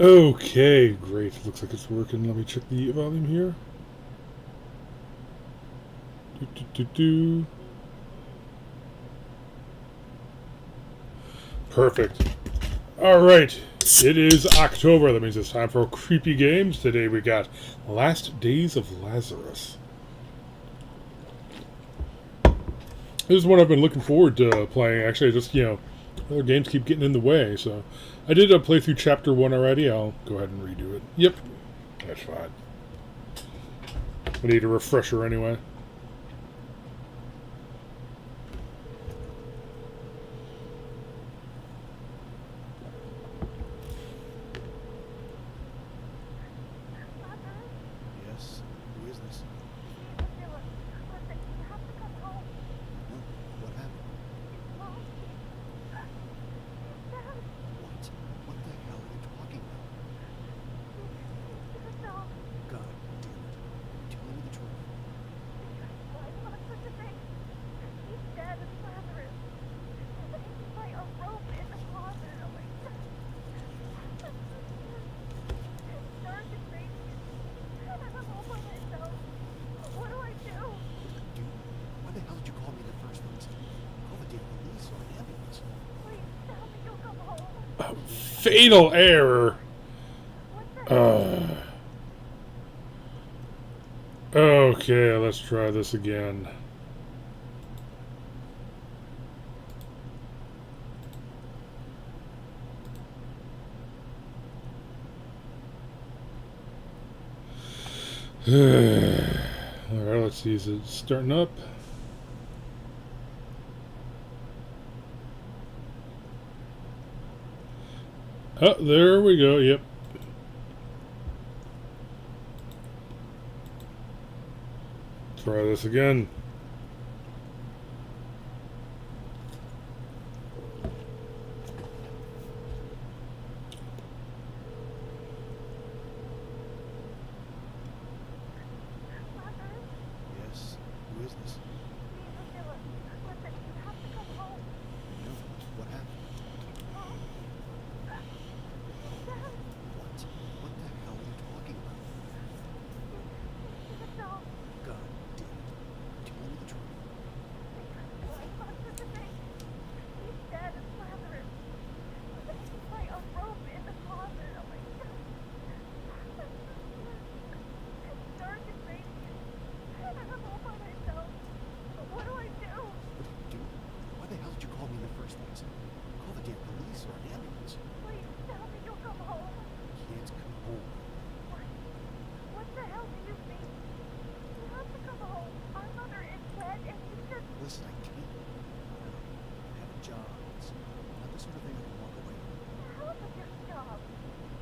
Okay, great. Looks like it's working. Let me check the volume here. Do. Perfect. Alright, it is October. That means it's time for creepy games. Today we got Last Days of Lazarus. This is one I've been looking forward to playing. Actually, other games keep getting in the way. So I did play through Chapter 1 already. I'll go ahead and redo it. Yep, that's fine. I need a refresher anyway. Fatal error. Okay, let's try this again. Alright, let's see. Is it starting up? Oh, there we go. Yep. Try this again. Yes. Who is this? Listen, you have to come home. No. What happened? What? What the hell are you talking about? God damn it. Tell me the truth. He's dead. It's Lazarus. He's by a rope in the closet. Oh my God. It's dark and rainy. And I'm all by myself. What do I do? Dude, why the hell did you call me in the first place? Call the damn police or an ambulance. Please tell me you'll come home. Can't come home. What the hell do you mean? You have to come home. Our mother is dead and you just... Listen, I can't. I have a job. It's not the sort of thing I can walk away from. How is it your job?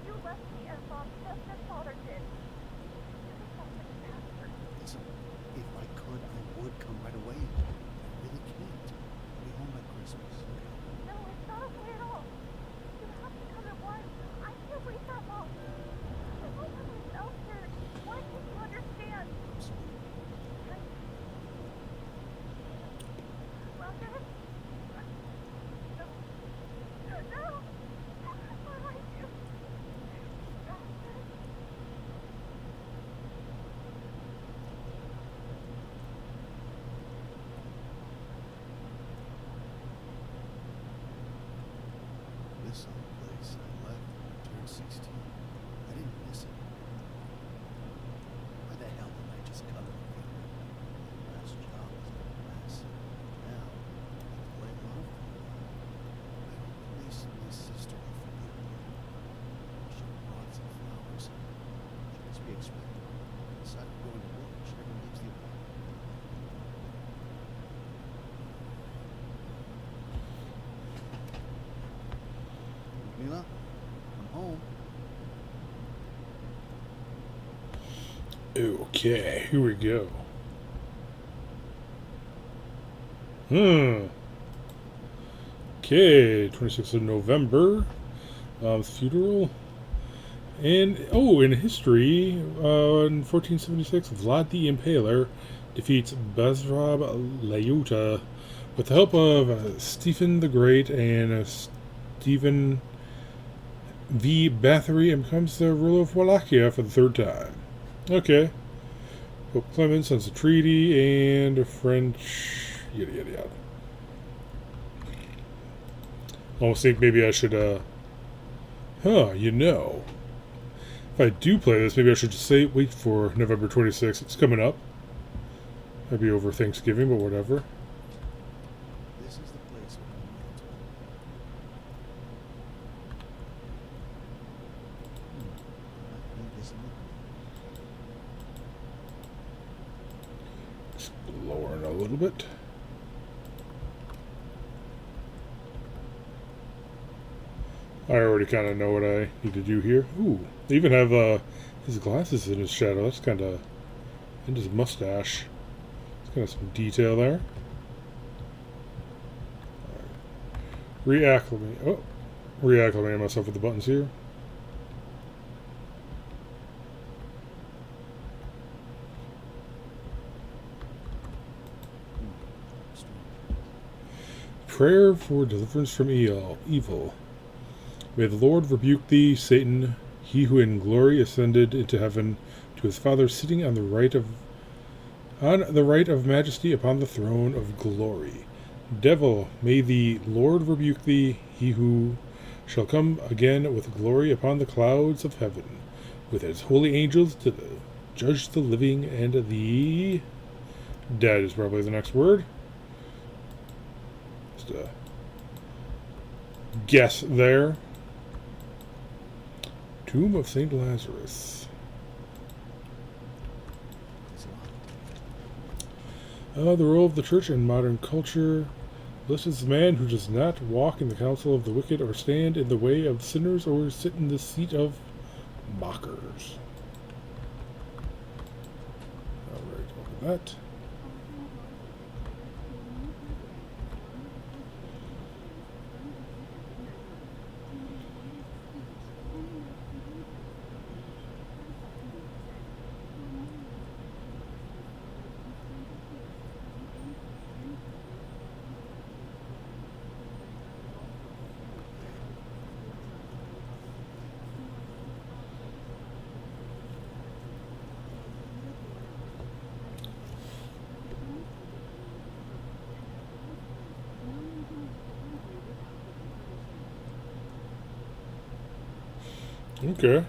You left me and Mom just as father did. You just sound like a bastard. Listen, if I could, I would come right away. I really can't. I'll be home by Christmas. No, it's not okay at all. You have to come at once. I can't wait that long. I'm all by myself here. Why can't you understand? I'm sorry. Lazarus? No. No! What do I do? This place I left when I turned 16. I didn't miss it. Why the hell did I just come in here? Last job was a mess. Now, I play love for a while. I hope at least my sister will forgive me. She brought some flowers. She must be expecting. Aside from going to work, she never leaves the apartment. Mila, I'm home. Okay, here we go. Okay, 26th of November. Funeral. And, in history, in 1476, Vlad the Impaler defeats Basrab Layuta with the help of Stephen the Great and Stephen the Bathory and becomes the ruler of Wallachia for the third time. Okay. Pope Clement sends a treaty and a French... yada yada yada. Almost think maybe I should, you know. If I do play this, maybe I should just wait for November 26th. It's coming up. Maybe over Thanksgiving, but whatever. This is the place where I'm meant to. I need this in Just lowering a little bit. I already kind of know what I need to do here. Ooh, they even have his glasses in his shadow. That's kind of... and his mustache. It's kind of some detail there. Reacclimate. Oh, reacclimate myself with the buttons here. Prayer for deliverance from evil. May the Lord rebuke thee, Satan, he who in glory ascended into heaven to his Father, sitting on the right of majesty upon the throne of glory. Devil, may the Lord rebuke thee, he who shall come again with glory upon the clouds of heaven, with his holy angels to judge the living and the dead is probably the next word. Just a guess there. Tomb of St. Lazarus. The role of the church in modern culture. Blessed is the man who does not walk in the counsel of the wicked, or stand in the way of sinners, or sit in the seat of mockers. Alright, open that. Okay.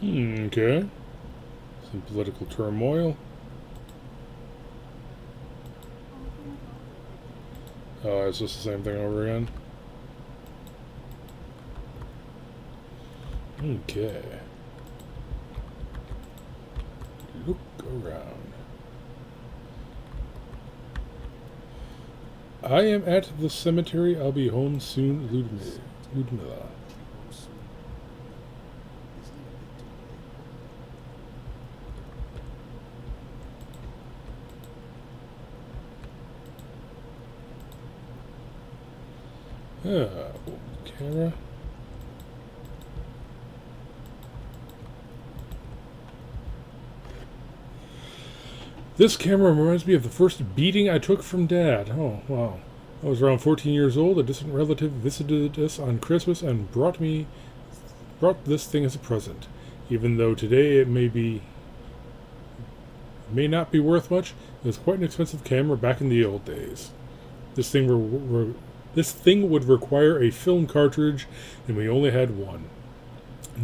Okay. Some political turmoil. Oh, it's just the same thing over again. Okay. Look around. I am at the cemetery. I'll be home soon, Ludmilla. Camera. This camera reminds me of the first beating I took from Dad. Oh, wow. I was around 14 years old. A distant relative visited us on Christmas and brought this thing as a present. Even though today it may not be worth much, it was quite an expensive camera back in the old days. This thing would require a film cartridge, and we only had one.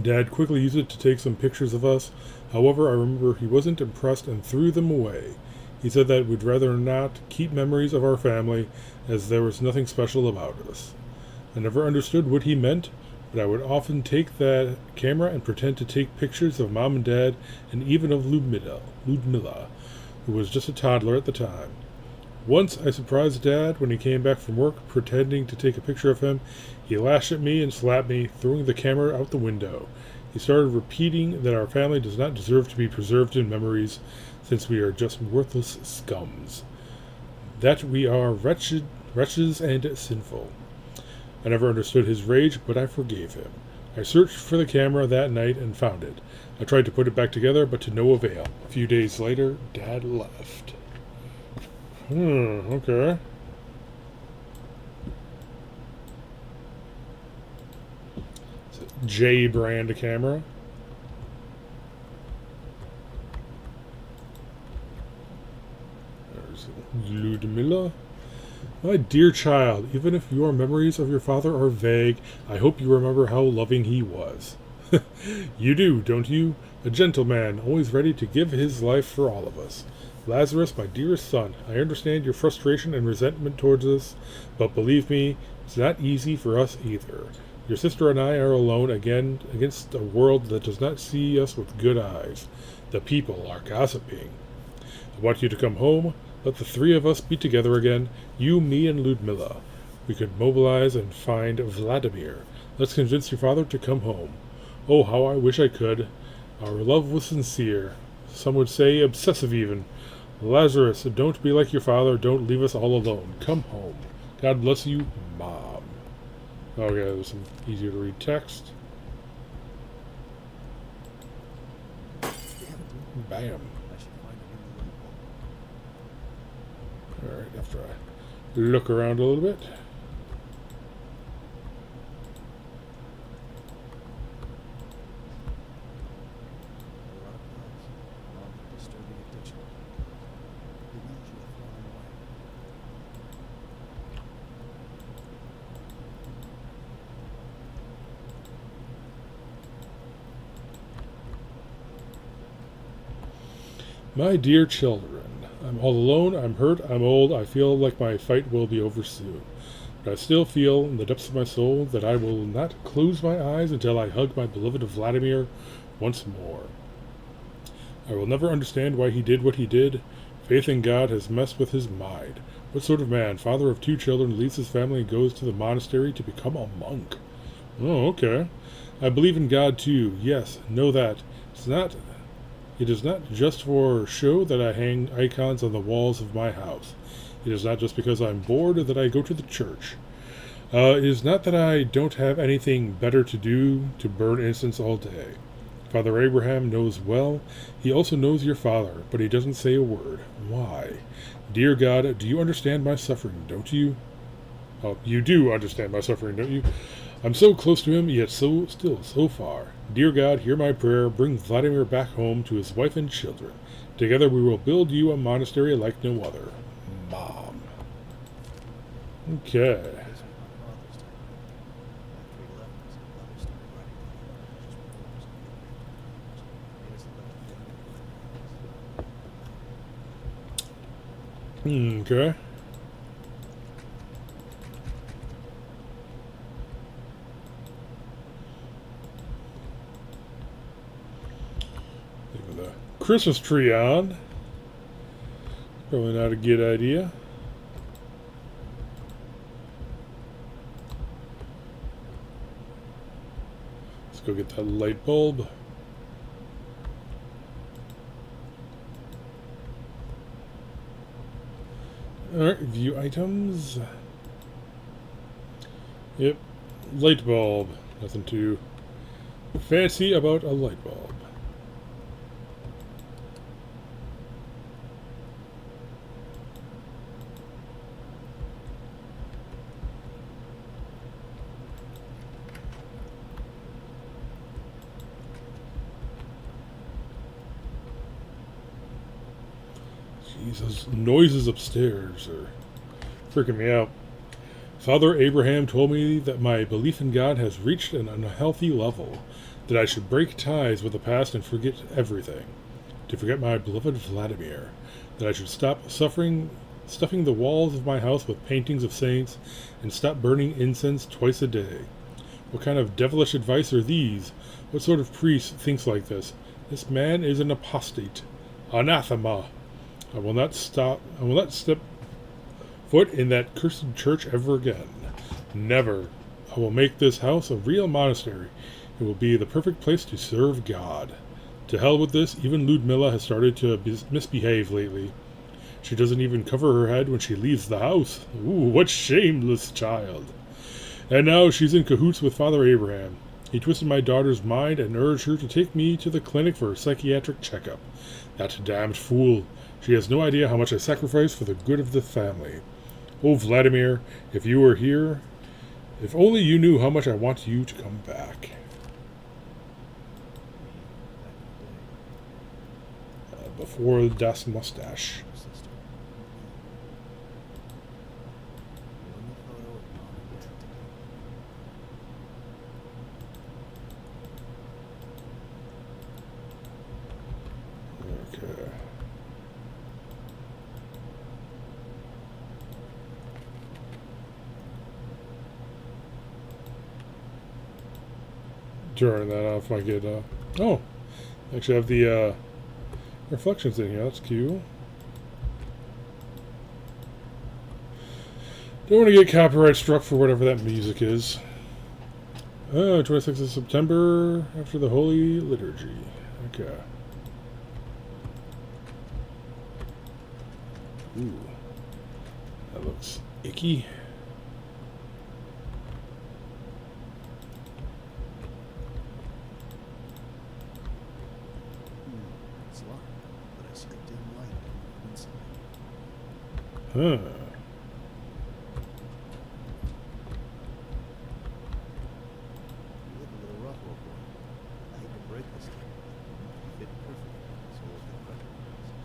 Dad quickly used it to take some pictures of us. However, I remember he wasn't impressed and threw them away. He said that we'd rather not keep memories of our family, as there was nothing special about us. I never understood what he meant, but I would often take that camera and pretend to take pictures of Mom and Dad, and even of Ludmilla, who was just a toddler at the time. Once I surprised Dad when he came back from work, pretending to take a picture of him. He lashed at me and slapped me, throwing the camera out the window. He started repeating that our family does not deserve to be preserved in memories, since we are just worthless scums. That we are wretches and sinful. I never understood his rage, but I forgave him. I searched for the camera that night and found it. I tried to put it back together, but to no avail. A few days later, Dad left. Okay. It's a J brand camera. There's Ludmilla. My dear child, even if your memories of your father are vague, I hope you remember how loving he was. You do, don't you? A gentleman, always ready to give his life for all of us. Lazarus, my dearest son, I understand your frustration and resentment towards us, but believe me, it's not easy for us either. Your sister and I are alone again against a world that does not see us with good eyes. The people are gossiping. I want you to come home. Let the three of us be together again, you, me, and Ludmilla. We could mobilize and find Vladimir. Let's convince your father to come home. Oh, how I wish I could. Our love was sincere. Some would say obsessive even. Lazarus, don't be like your father. Don't leave us all alone. Come home. God bless you, Mom. Okay, there's some easier to read text. Bam. Alright, after I look around a little bit. My dear children, I'm all alone, I'm hurt, I'm old, I feel like my fight will be over soon. But I still feel, in the depths of my soul, that I will not close my eyes until I hug my beloved Vladimir once more. I will never understand why he did what he did. Faith in God has messed with his mind. What sort of man, father of 2 children, leaves his family and goes to the monastery to become a monk? Oh, okay. I believe in God too, yes, know that. It is not just for show that I hang icons on the walls of my house. It is not just because I'm bored that I go to the church. It is not that I don't have anything better to do to burn incense all day. Father Abraham knows well. He also knows your father, but he doesn't say a word. Why? Dear God, do you understand my suffering, don't you? Oh, you do understand my suffering, don't you? I'm so close to him, yet still so far. Dear God, hear my prayer. Bring Vladimir back home to his wife and children. Together we will build you a monastery like no other. Mom. Okay. Okay. Christmas tree on. Probably not a good idea. Let's go get that light bulb. Alright, view items. Yep, light bulb. Nothing too fancy about a light bulb. Jesus, noises upstairs are freaking me out. Father Abraham told me that my belief in God has reached an unhealthy level, that I should break ties with the past and forget everything, to forget my beloved Vladimir, that I should stop stuffing the walls of my house with paintings of saints, and stop burning incense twice a day. What kind of devilish advice are these? What sort of priest thinks like this? This man is an apostate. Anathema. I will not step foot in that cursed church ever again. Never. I will make this house a real monastery. It will be the perfect place to serve God. To hell with this, even Ludmilla has started to misbehave lately. She doesn't even cover her head when she leaves the house. Ooh, what shameless child. And now she's in cahoots with Father Abraham. He twisted my daughter's mind and urged her to take me to the clinic for a psychiatric checkup. That damned fool. She has no idea how much I sacrificed for the good of the family. Oh, Vladimir, if you were here, if only you knew how much I want you to come back. Before das Mustache. Okay. Turn that off. I get oh, actually have the reflections in here. That's cute. Don't want to get copyright struck for whatever that music is. 26th of September after the Holy Liturgy. Okay. Ooh, that looks icky. It's locked, but I see a dim light inside. Huh. You look a little rough, old boy. I hate to break this to you. You fit perfectly, so we'll get recognized.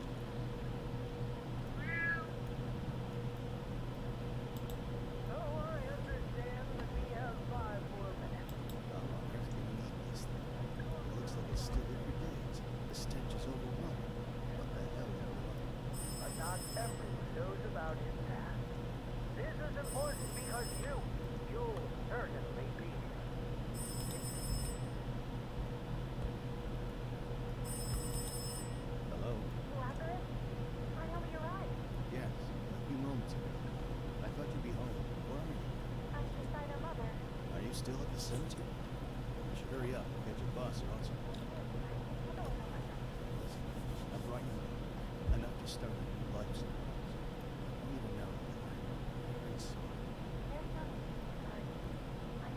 Oh, I understand. Let me have 5 more minutes. How on earth can you eat this thing? It looks like it's still in your days. The stench is overwhelming. What the hell is going on? Not everyone knows about his past. This is important because you'll certainly be here. Hello? Lazarus? I know you arrived. Yes, a few moments ago. I thought you'd be home. Where are you? I'm beside our mother. Are you still at the cemetery? You should hurry up and catch your bus or else. Listen, I brought you enough to start a new life somewhere else. I don't even know. Very sorry. There's nothing sorry. I'm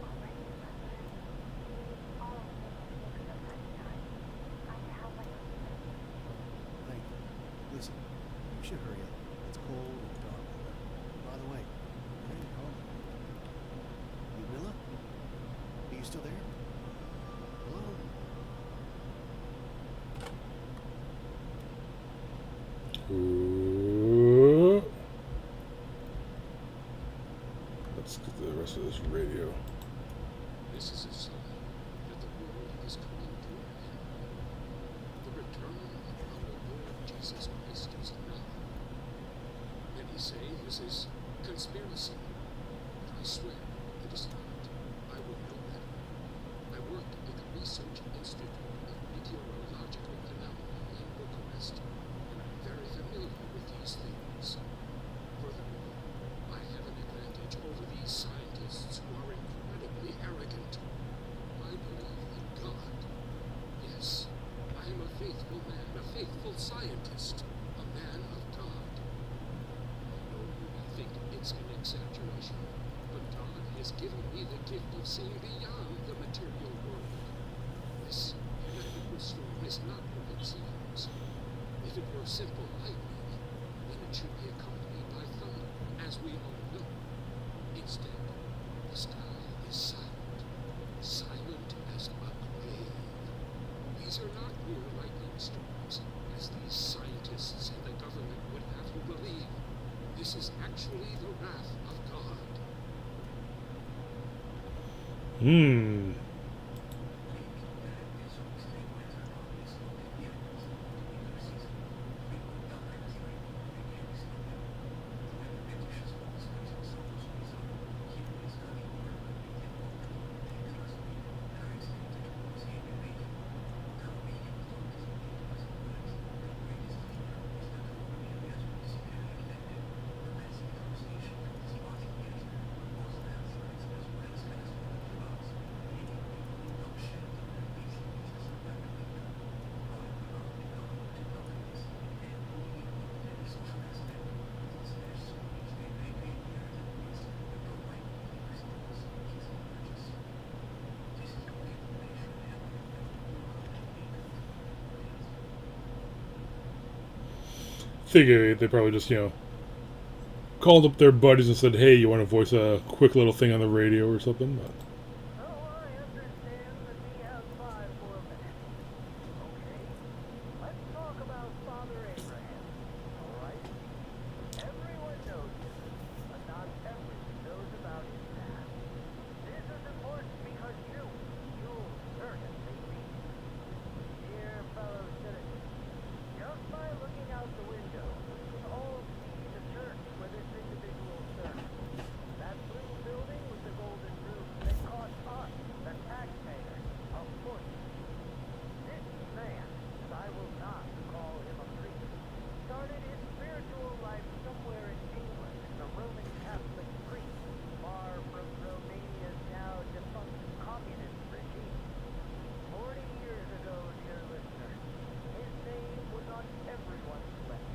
already Lazarus. All of this takes so much time. I have my own thing. Thank you. Listen, you should hurry up. It's cold and dark. By the way, I didn't call you. Ludmilla? Are you still there? Hello? Ooh. Let's get the rest of this radio. This is a sign that the world is coming to an end. The return of our Lord Jesus Christ is nigh. Many say this is conspiracy, but I swear it is not. I would know better. I work at the Research Institute of Meteorological Phenomena in Bucharest, and I'm very familiar with these things. Furthermore, I have an advantage over these scientists who are incredibly arrogant. I believe in God. Yes, I am a faithful man, a faithful scientist, a man of God. I know you may think it's an exaggeration, but God has given me the gift of seeing beyond the material world. This inevitable storm is not what it seems. If it were simple lightning, then it should be accompanied by thunder, as we all know. Instead, the sky is silent, silent as a grave. These are not mere lightning storms, as these scientists in the wrath of God. Hmm. Think they probably just, called up their buddies and said, hey, you want to voice a quick little thing on the radio or something? So I understand that we have 5 more minutes. Okay, let's talk about Father Abraham, all right? Everyone knows him, but not everyone knows about his past. This is important because you'll certainly be. Dear fellow citizens, just by looking out the window, we can all see the church where this individual served. That blue building with the golden roof that cost us, the taxpayers, a fortune. This man, and I will not call him a priest, started his spiritual life somewhere in England as a Roman Catholic priest, far from Romania's now defunct communist regime. 40 years ago, dear listeners, his name was on everyone's lips.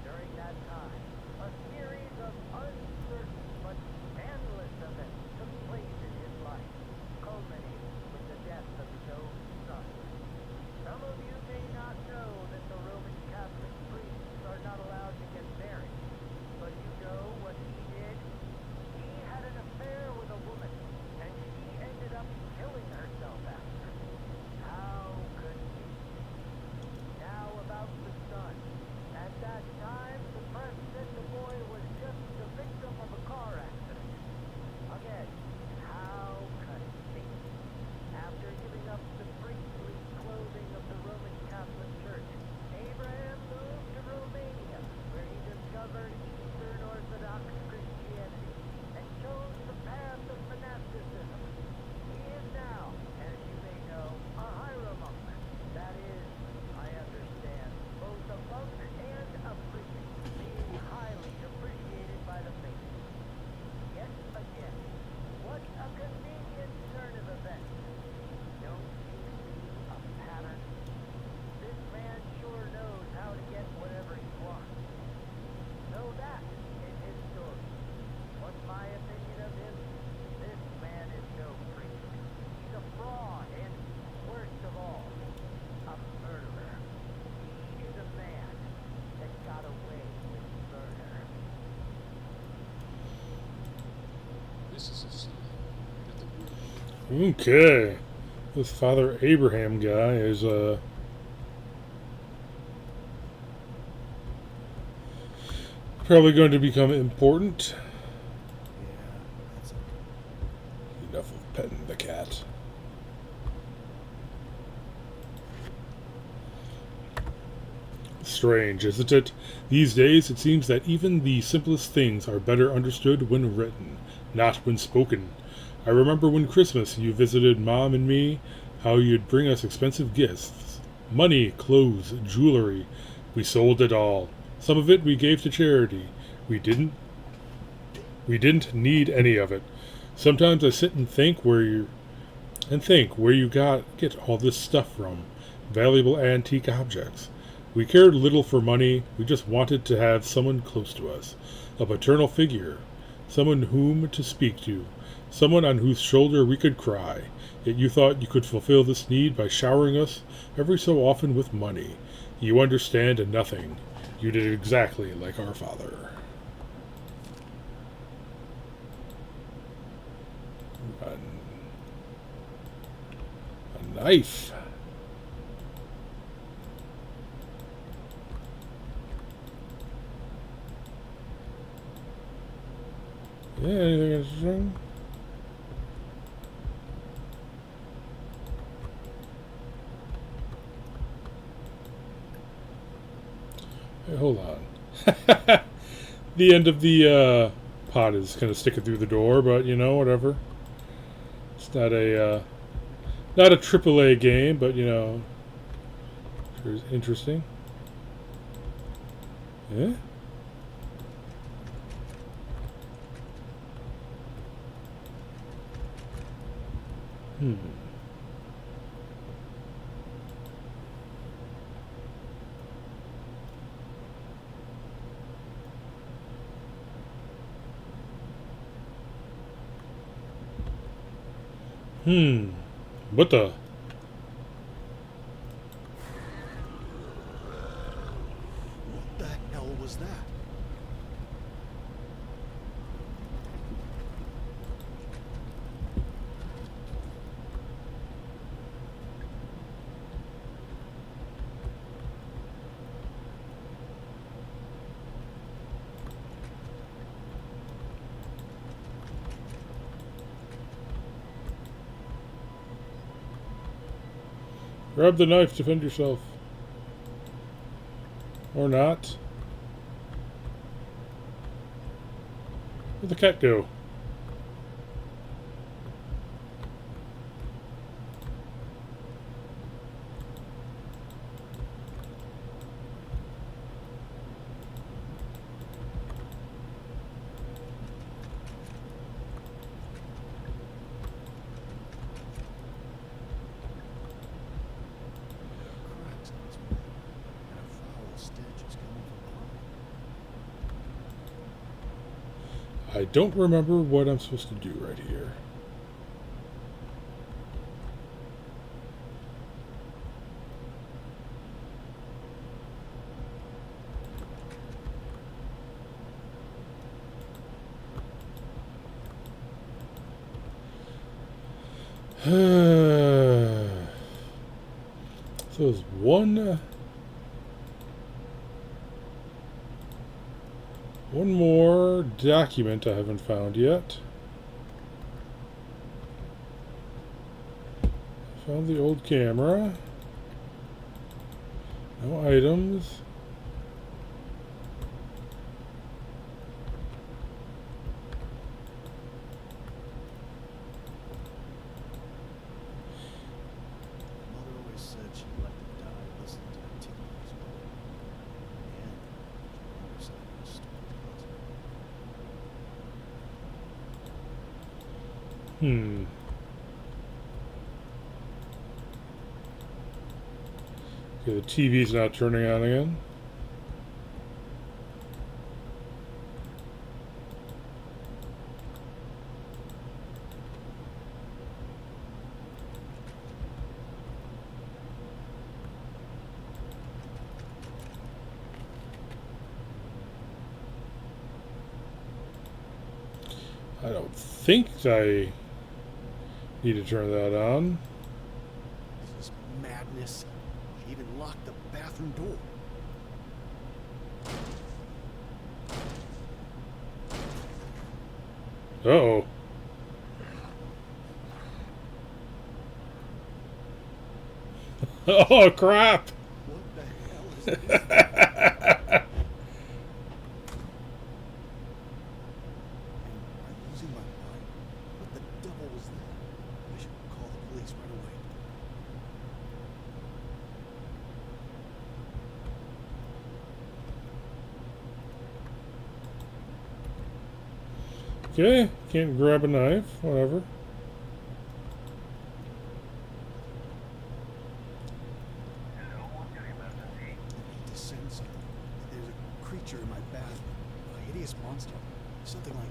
During that time, a series of uncertain but scandalous events took place in his life, culminating with the death of his own son. Some of you may not know that the Roman Catholic priests are not allowed to get married, but you know what he did? He had an affair with a woman, and she ended up killing herself after. How convenient. Now about the son. At that time, the press said the boy was just the victim of a car accident. Again, how convenient. After giving up the priestly clothing of the Roman Catholic Church, Abraham moved to Romania, where he discovered Eastern Orthodox Christianity and chose the path of monasticism. He is now, as you may know, a hieromonk. That is, I understand, both a monk and a priest, being highly appreciated by the faith. Yet again, what a convenient turn of events. Don't you see a pattern? This man sure knows how to get whatever he wants. So that is his story. What's my opinion of him? This man is no priest. He's a fraud and, worst of all, a murderer. He is a man that got away with murder. This is a sign that the world Okay. This Father Abraham guy is, probably going to become important. Enough of petting the cat. Strange, isn't it? These days, it seems that even the simplest things are better understood when written, not when spoken. I remember when Christmas you visited Mom and me, how you'd bring us expensive gifts. Money, clothes, jewelry. We sold it all. Some of it we gave to charity. We didn't need any of it. Sometimes I sit and think where you get all this stuff from. Valuable antique objects. We cared little for money. We just wanted to have someone close to us, a paternal figure, someone whom to speak to, someone on whose shoulder we could cry. Yet you thought you could fulfill this need by showering us every so often with money. You understand nothing. You did exactly like our father. A knife. Yeah, anything interesting? Hey, hold on. The end of the pod is kind of sticking through the door, but you know, whatever. It's not a AAA game, but you know, sure is interesting. Yeah. Hmm. Hmm. What the? What the hell was that? Grab the knife, defend yourself. Or not. Where'd the cat go? Cracks in this wall, and a foul stench is coming from behind. I don't remember what I'm supposed to do right here. So there's one more document I haven't found yet. Found the old camera. No items. Mother always said she'd like to die listening to the TV as well. And she never said it was stupid. Okay, the TV's not turning on again. I don't think I need to turn that on. This is madness. She even locked the bathroom door. Uh-oh. Oh, crap! What the hell is this? Am I losing my mind? What the devil was that? I should call the police right away. Okay, can't grab a knife, whatever. I need to send someone. There's a creature in my bathroom. A hideous monster. Something like...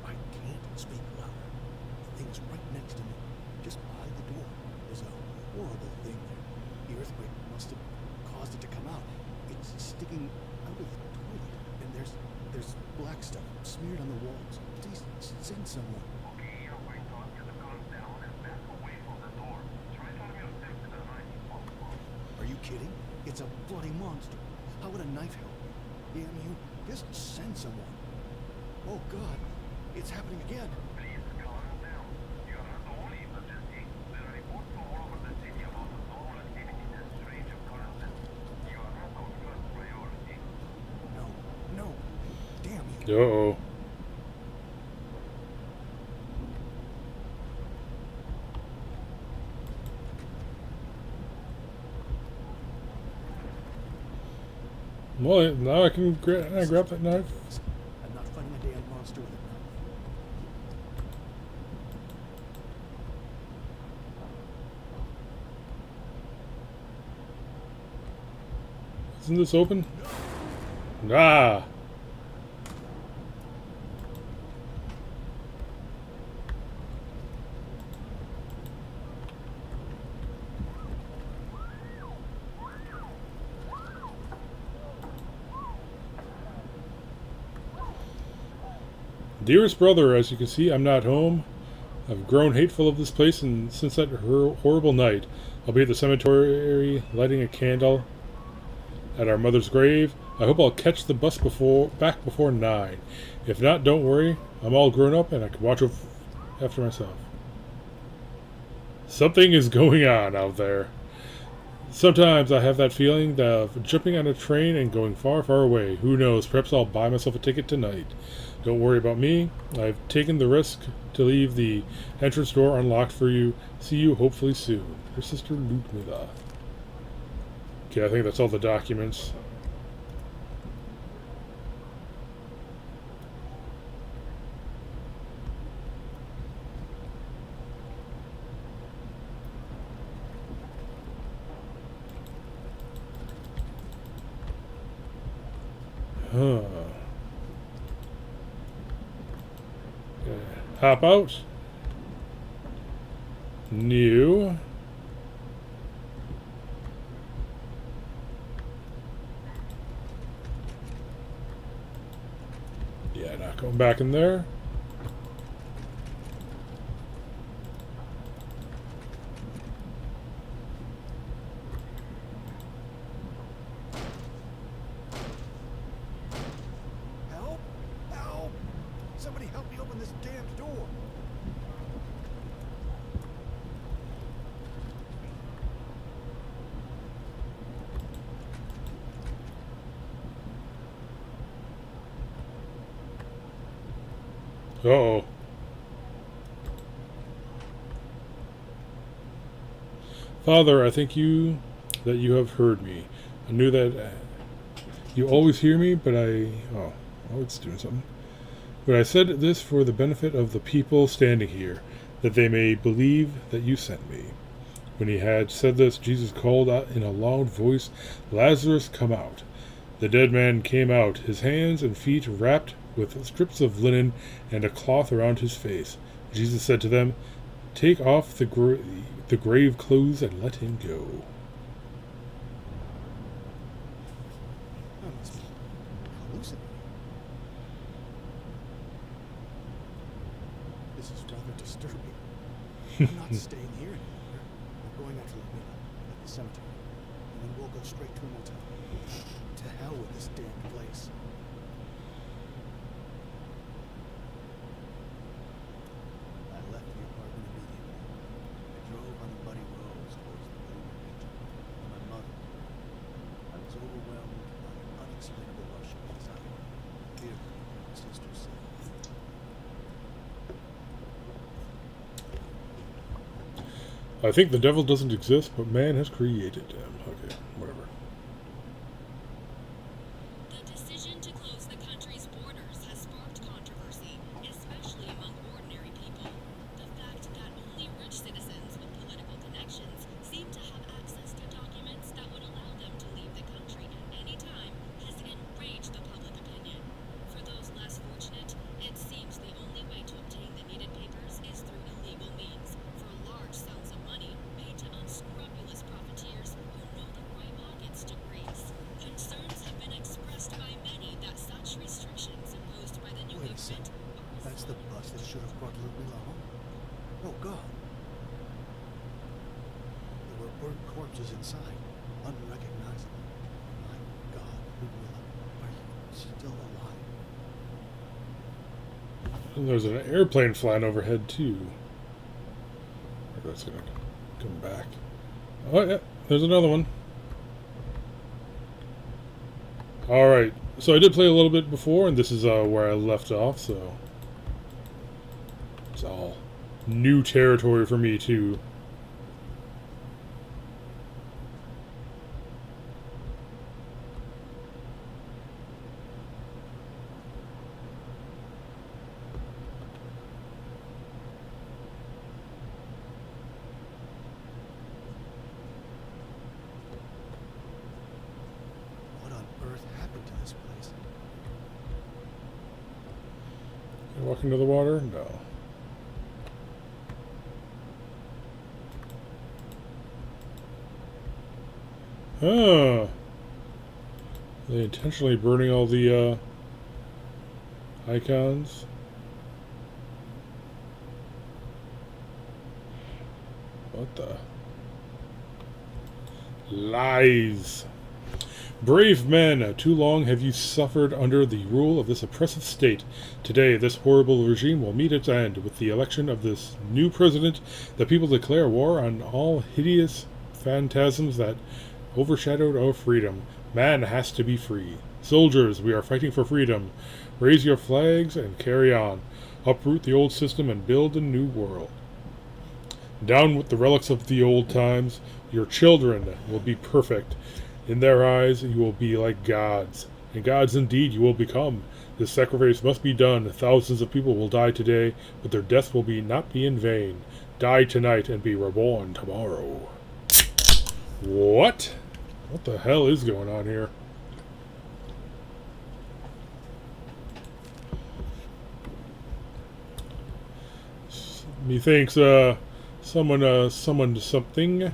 I can't speak louder. The thing's right next to me. Just by the door. There's a horrible thing there. The earthquake must have caused it to come out. It's sticking out of the toilet. And there's black stuff smeared on the walls. Please send someone. Are you kidding? It's a bloody monster. How would a knife help? Damn you. Just send someone. Oh God, it's happening again. Please calm down. You are not the only emergency. There are reports from all over the city about abnormal activities and strange occurrences. You are not our first priority. No, no. Damn you. Uh-oh. Well, now I can grab that knife. I'm not fighting a damn monster with a knife. Isn't this open? Ah! Dearest brother, as you can see, I'm not home. I've grown hateful of this place, and since that horrible night, I'll be at the cemetery lighting a candle at our mother's grave. I hope I'll catch the bus back before 9. If not, don't worry. I'm all grown up, and I can watch after myself. Something is going on out there. Sometimes I have that feeling of jumping on a train and going far, far away. Who knows? Perhaps I'll buy myself a ticket tonight. Don't worry about me. I've taken the risk to leave the entrance door unlocked for you. See you hopefully soon. Your sister Ludmila. Okay, I think that's all the documents. Huh. Okay. Hop out. New. Yeah, not going back in there. Help! Help! Somebody help me open this damned door. Uh-oh. Father, I thank you that you have heard me. I knew that you always hear me, but oh, it's doing something. But I said this for the benefit of the people standing here, that they may believe that you sent me. When he had said this, Jesus called out in a loud voice, Lazarus, come out. The dead man came out, his hands and feet wrapped with strips of linen and a cloth around his face. Jesus said to them, take off the grave clothes and let him go. I must be hallucinating. This is rather disturbing. I'm not staying here anymore. I'm going out to Ludmila at the cemetery, and then we'll go straight to a motel. To hell with this damned place. I left the apartment immediately. I drove on the muddy roads towards the Blue Ridge, and my mother. I was overwhelmed by an unexplainable rush of anxiety, fear for my sister's sake. I think the devil doesn't exist, but man has created him. Okay, whatever. The decision to close the country's borders has sparked controversy, especially among ordinary people. The fact that only rich citizens with political connections seem to have access to documents that would allow them to leave the country at any time has enraged the public opinion. For those less fortunate, it seems the only way to obtain the needed papers is through illegal means, for large sums of money paid to unscrupulous profiteers who know the right pockets to grease. Concerns have been expressed by many that such restrictions And there's an airplane flying overhead too. That's gonna come back. Oh yeah, there's another one. Alright, so I did play a little bit before, and this is where I left off, so it's all new territory for me too. What on earth happened to this place? You walk into the water? No. Huh. They intentionally burning all the icons. What the? Lies. Brave men, too long have you suffered under the rule of this oppressive state. Today, this horrible regime will meet its end. With the election of this new president, the people declare war on all hideous phantasms that overshadowed our freedom. Man has to be free. Soldiers, we are fighting for freedom. Raise your flags and carry on. Uproot the old system and build a new world. Down with the relics of the old times. Your children will be perfect. In their eyes, you will be like gods. And gods indeed you will become. This sacrifice must be done. Thousands of people will die today, but their death will not be in vain. Die tonight and be reborn tomorrow. What? What the hell is going on here? Methinks someone summoned something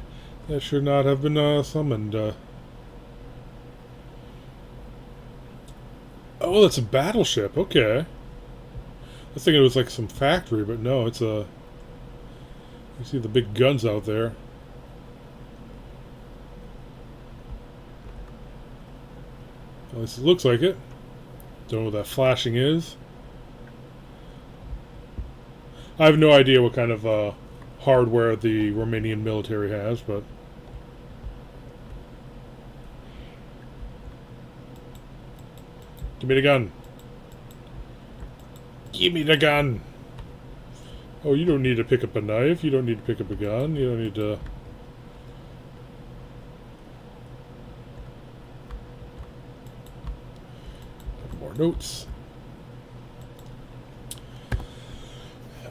that should not have been summoned. Oh, it's a battleship. Okay. I was thinking it was like some factory, but no, it's a... You see the big guns out there. At least it looks like it. Don't know what that flashing is. I have no idea what kind of hardware the Romanian military has, but... Give me the gun. Give me the gun. Oh, you don't need to pick up a knife. You don't need to pick up a gun. You don't need to... More notes.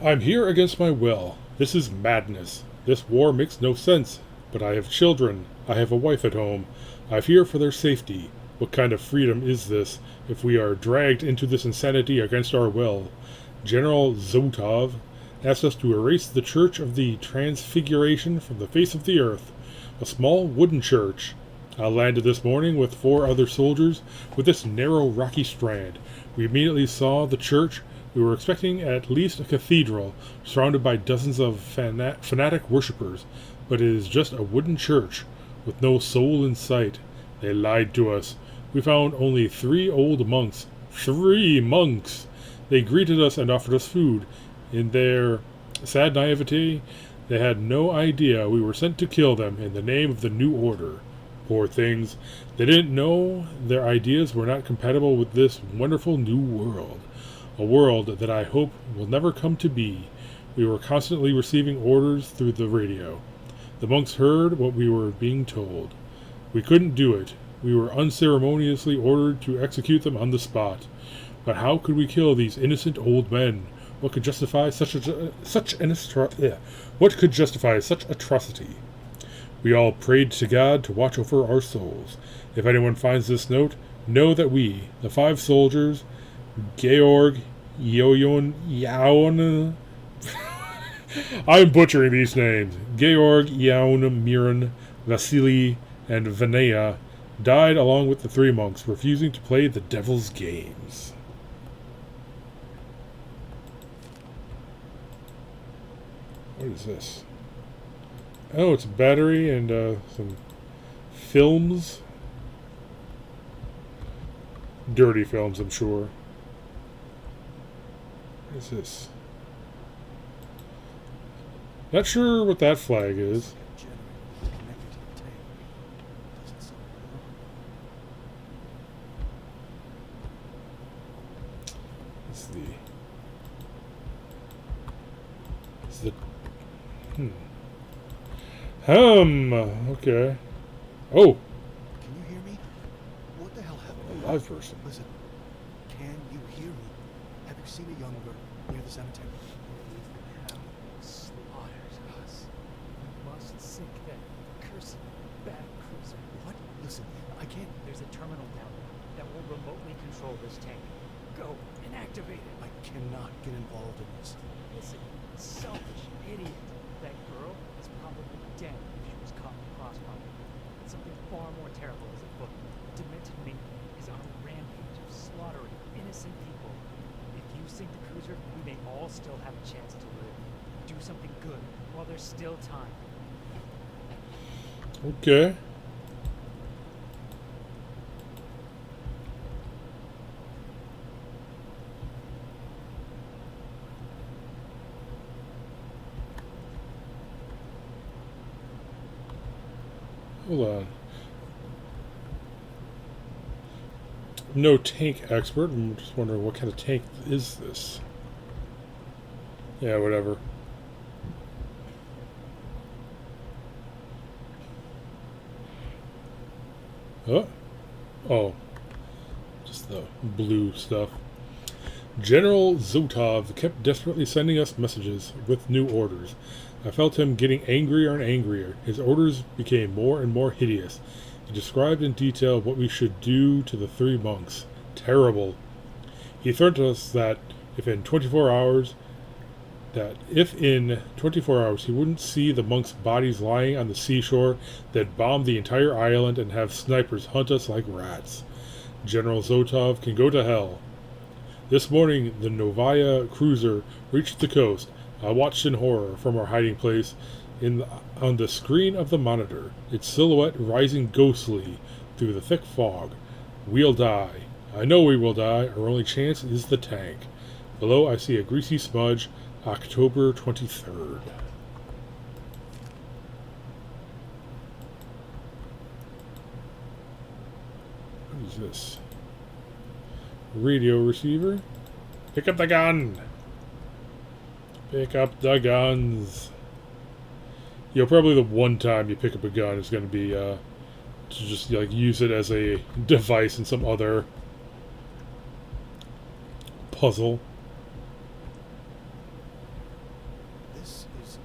I'm here against my will. This is madness. This war makes no sense. But I have children. I have a wife at home. I fear for their safety. What kind of freedom is this, if we are dragged into this insanity against our will? General Zotov asked us to erase the Church of the Transfiguration from the face of the earth. A small wooden church. I landed this morning with 4 other soldiers with this narrow rocky strand. We immediately saw the church. We were expecting at least a cathedral, surrounded by dozens of fanatic worshippers, but it is just a wooden church, with no soul in sight. They lied to us. We found only 3 old monks. 3 monks! They greeted us and offered us food. In their sad naivety, they had no idea we were sent to kill them in the name of the new order. Poor things. They didn't know their ideas were not compatible with this wonderful new world. A world that I hope will never come to be. We were constantly receiving orders through the radio. The monks heard what we were being told. We couldn't do it. We were unceremoniously ordered to execute them on the spot. But how could we kill these innocent old men? What could justify such atrocity? We all prayed to God to watch over our souls. If anyone finds this note, know that we, the 5 soldiers, Georg, Yaon, I'm butchering these names. Georg, Yaon, Miran, Vasily, and Vanea died along with the 3 monks, refusing to play the devil's games. What is this? Oh, it's a battery and some films. Dirty films, I'm sure. What What's this? Not sure what that flag is. Generator connected to the tank. Doesn't sound It's the okay. Oh, Can you hear me? What the hell happened? a live person. Listen, can you hear me? Have you seen a young girl near the cemetery? Hell slaughters us. We must sink that cursed bad cruiser. What? Listen, I can't. There's a terminal down there that will remotely control this tank. Go and activate it. I cannot get involved in this. Listen, selfish idiot. That girl is probably dead if she was caught in the crossfire. But something far more terrible is afoot. The demented minion is on a rampage of slaughtering innocent people. If you sink the cruiser, we may all still have a chance to live. Do something good while there's still time. Okay. Hold on. I'm no tank expert. I'm just wondering what kind of tank is this? Yeah, whatever. Huh? Oh. Just the blue stuff. General Zotov kept desperately sending us messages with new orders. I felt him getting angrier and angrier. His orders became more and more hideous. He described in detail what we should do to the 3 monks. Terrible. He threatened us that if in 24 hours he wouldn't see the monks' bodies lying on the seashore, they'd bomb the entire island and have snipers hunt us like rats. General Zotov can go to hell. This morning, the Novaya cruiser reached the coast. I watched in horror from our hiding place on the screen of the monitor, its silhouette rising ghostly through the thick fog. We'll die. I know we will die. Our only chance is the tank. Below, I see a greasy smudge. October 23rd. What is this? Radio receiver? Pick up the gun! Pick up the guns! You know, probably the one time you pick up a gun is going to be to just like use it as a device in some other puzzle. This is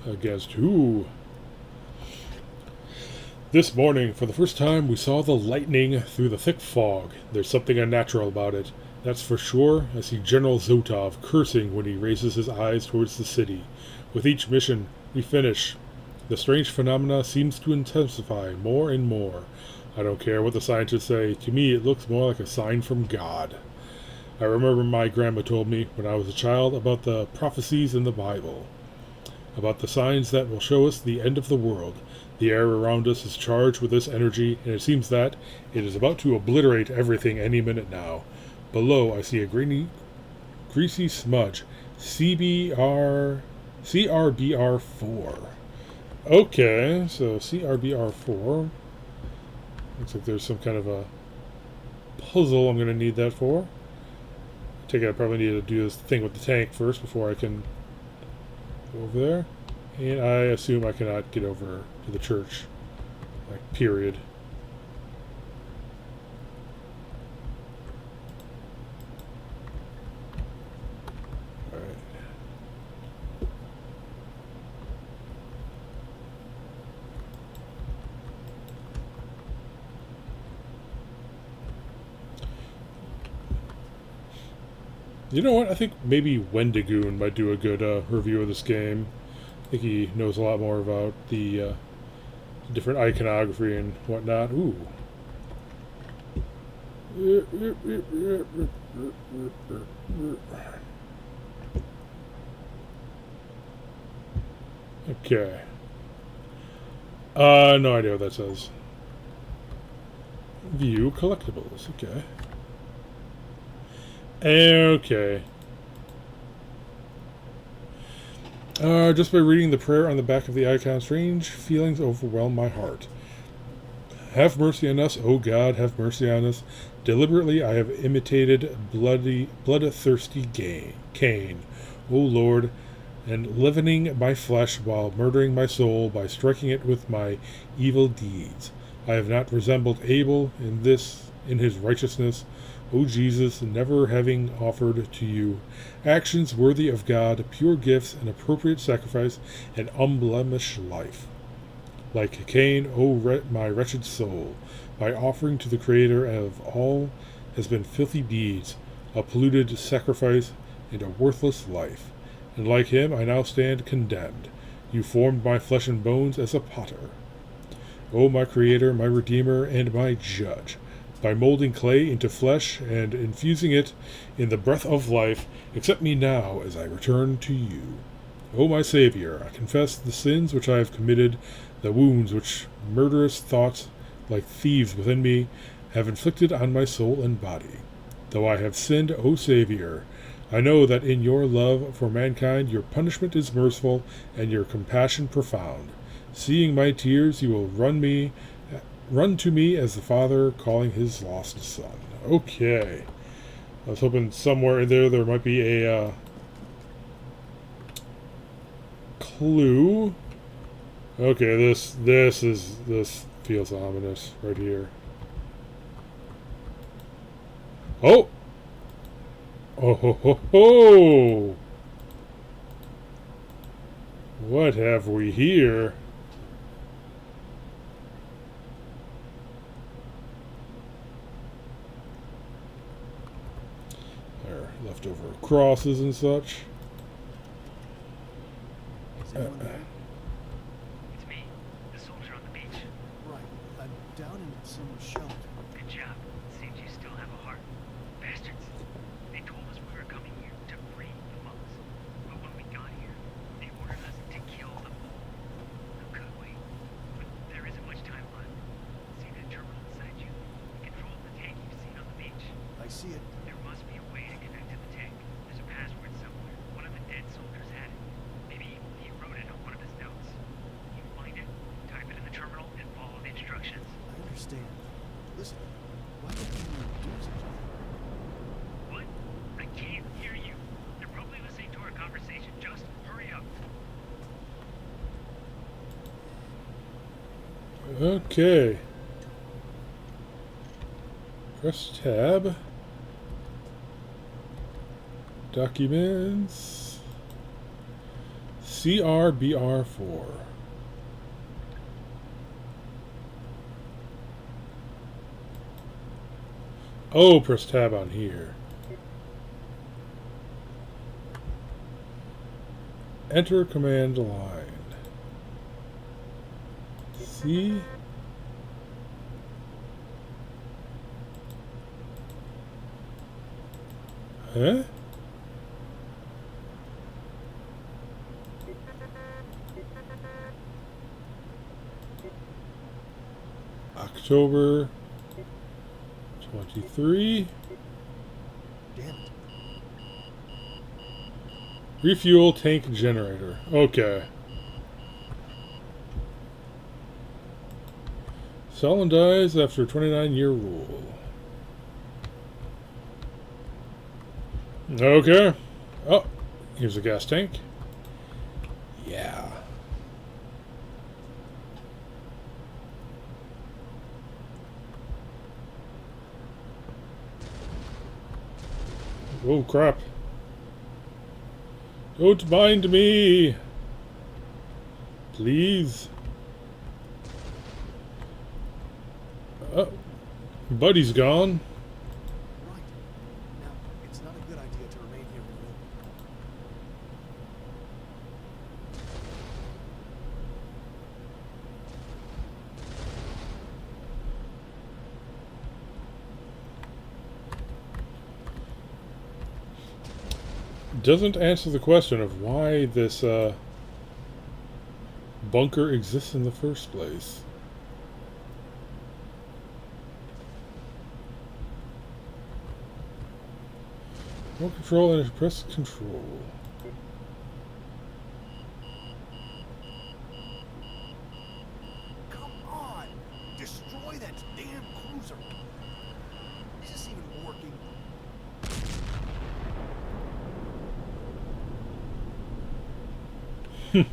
legit. Against who? This morning, for the first time, we saw the lightning through the thick fog. There's something unnatural about it. That's for sure. I see General Zotov cursing when he raises his eyes towards the city. With each mission we finish, the strange phenomena seems to intensify more and more. I don't care what the scientists say. To me, it looks more like a sign from God. I remember my grandma told me when I was a child about the prophecies in the Bible, about the signs that will show us the end of the world. The air around us is charged with this energy, and it seems that it is about to obliterate everything any minute now. Below, I see a greasy smudge. CRBR4. Okay, so CRBR4. Looks like there's some kind of a puzzle I'm going to need that for. I take it I probably need to do this thing with the tank first before I can go over there. And I assume I cannot get over to the church. Like, period. Alright. You know what? I think maybe Wendigoon might do a good review of this game. I think he knows a lot more about the different iconography and whatnot. Ooh. Okay. No idea what that says. View collectibles. Okay. Okay. Just by reading the prayer on the back of the icon, strange feelings overwhelm my heart. Have mercy on us, O God, have mercy on us. Deliberately I have imitated bloodthirsty Cain, O Lord, and leavening my flesh while murdering my soul by striking it with my evil deeds. I have not resembled Abel in his righteousness, O Jesus, never having offered to you actions worthy of God, pure gifts, an appropriate sacrifice, and unblemished life. Like Cain, my wretched soul, my offering to the Creator of all has been filthy deeds, a polluted sacrifice, and a worthless life. And like him, I now stand condemned. You formed my flesh and bones as a potter. O my Creator, my Redeemer, and my Judge, by molding clay into flesh and infusing it in the breath of life, accept me now as I return to you. O my Savior, I confess the sins which I have committed, the wounds which murderous thoughts, like thieves within me, have inflicted on my soul and body. Though I have sinned, O Savior, I know that in your love for mankind your punishment is merciful and your compassion profound. Seeing my tears, you will run to me as the father calling his lost son. Okay. I was hoping somewhere in there might be a clue. Okay, this feels ominous right here. Oh! Oh ho ho ho! What have we here? There, leftover crosses and such. Is anyone there? It's me, the soldier on the beach. Right. I'm down in some shelter. Good job. Seems you still have a heart. Bastards. They told us we were coming here to free the monks. But when we got here, they ordered us to kill them all. How could we? But there isn't much time left. See that terminal beside you? It controls the tank you've seen on the beach. I see it. There must be a way to connect to the tank. There's a password somewhere. One of the dead soldiers had it. Maybe he wrote it on one of his notes. You find it, type it in the terminal, and follow the instructions. I understand. Listen, why don't you do something? What? I can't hear you. They're probably listening to our conversation. Just hurry up. Okay. Press tab. Documents. CRBR4. Oh, press tab on here. Enter command line. C. Huh? October 23. Damn it. Refuel tank generator. Okay. Stalin dies after 29-year rule. Okay. Oh, here's a gas tank. Yeah. Oh, crap. Don't mind me. Please. Buddy's gone. Right. Now, it's not a good idea to remain here in the room. Doesn't answer the question of why this bunker exists in the first place. Hold control and press control. Come on! Destroy that damn cruiser! Is this even working? You're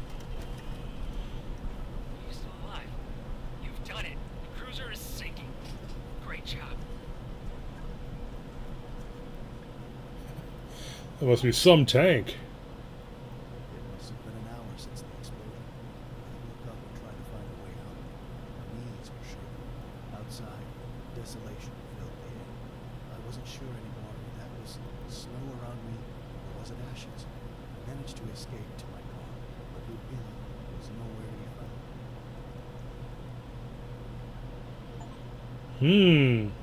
still alive. You've done it. The cruiser is sinking. Great job. That must be some tank. It must have been an hour since the explosion. I look up and try to find a way out. My knees were shaking. Outside, desolation filled the air. I wasn't sure anymore if that was snow around me or was it ashes. I managed to escape to my car, but Ludmilla was nowhere to be found.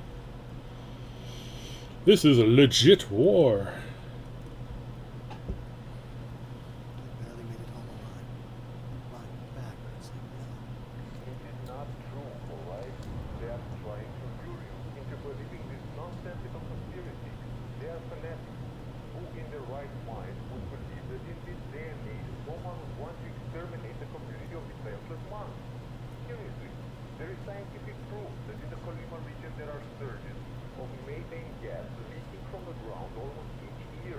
This is a legit war. I barely made it home alive. My back hurts like hell. It is not true, alright? They are trying to lure you into believing this nonsensical conspiracy. They are fanatics. Who in their right mind would believe that in this day and age someone would want to exterminate the community of defenseless monks? Seriously, there is scientific proof that in the Colima region there are surges of methane gas leaking from the ground almost each year.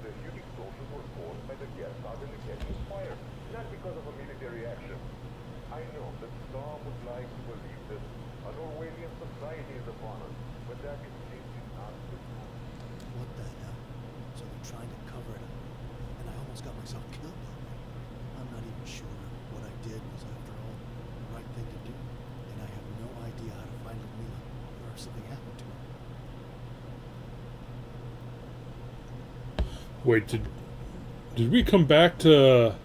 The huge explosions were caused by the gas suddenly catching fire, not because of a military action. I know that some would like to believe that an Orwellian society is upon us, but that is simply not the truth. What the hell? So they're trying to cover it up. And I almost got myself killed that way. I'm not even sure what I did was, after all, the right thing to do. And I have no idea how to find Ludmilla or if something happened to her. Wait, did we come back to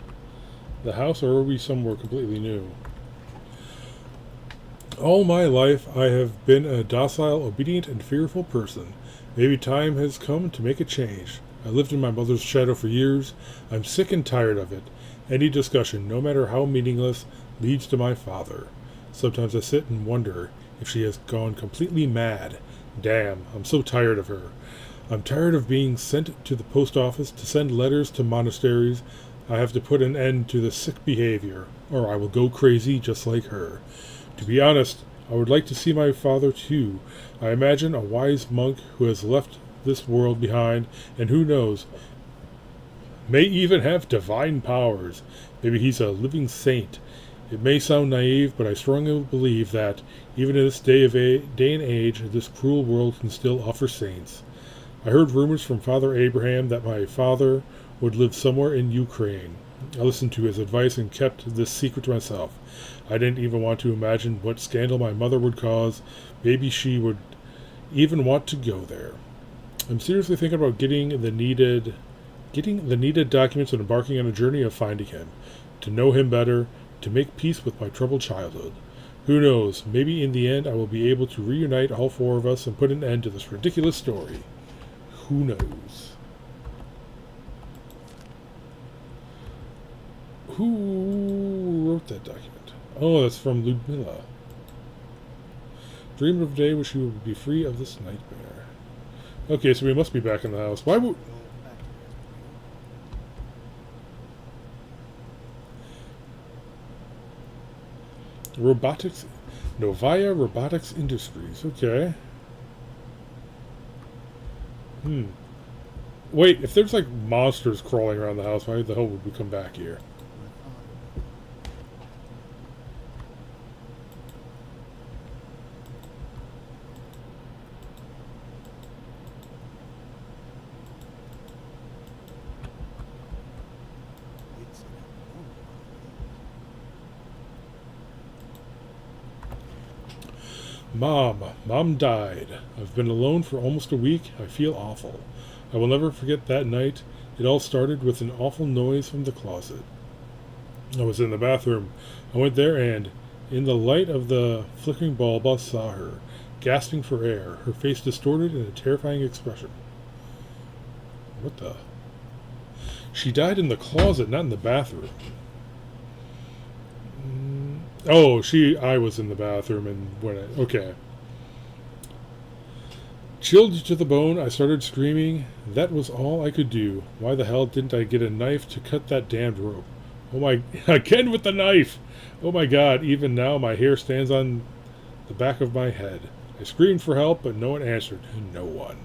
the house, or are we somewhere completely new? All my life I have been a docile, obedient, and fearful person. Maybe time has come to make a change. I lived in my mother's shadow for years. I'm sick and tired of it. Any discussion, no matter how meaningless, leads to my father. Sometimes I sit and wonder if she has gone completely mad. Damn, I'm so tired of her. I'm tired of being sent to the post office to send letters to monasteries. I have to put an end to this sick behavior, or I will go crazy just like her. To be honest, I would like to see my father too. I imagine a wise monk who has left this world behind, and who knows, may even have divine powers. Maybe he's a living saint. It may sound naive, but I strongly believe that, even in this day and age, this cruel world can still offer saints. I heard rumors from Father Abraham that my father would live somewhere in Ukraine. I listened to his advice and kept this secret to myself. I didn't even want to imagine what scandal my mother would cause. Maybe she would even want to go there. I'm seriously thinking about getting the needed documents and embarking on a journey of finding him, to know him better, to make peace with my troubled childhood. Who knows, maybe in the end I will be able to reunite all four of us and put an end to this ridiculous story. Who knows? Who wrote that document? Oh, that's from Ludmilla. Dreamed of a day when she would be free of this nightmare. Okay, so we must be back in the house. Why would... Go back to the Robotics... Novaya Robotics Industries. Okay. Wait, if there's like monsters crawling around the house, why the hell would we come back here? It's an abnormal. Mom died. I've been alone for almost a week. I feel awful. I will never forget that night. It all started with an awful noise from the closet. I was in the bathroom. I went there and, in the light of the flickering bulb, I saw her, gasping for air, her face distorted in a terrifying expression. What the? She died in the closet, not in the bathroom. Oh, I was in the bathroom and when okay. Chilled to the bone, I started screaming. That was all I could do. Why the hell didn't I get a knife to cut that damned rope? Oh my... Again with the knife! Oh my god, even now my hair stands on the back of my head. I screamed for help, but no one answered. No one.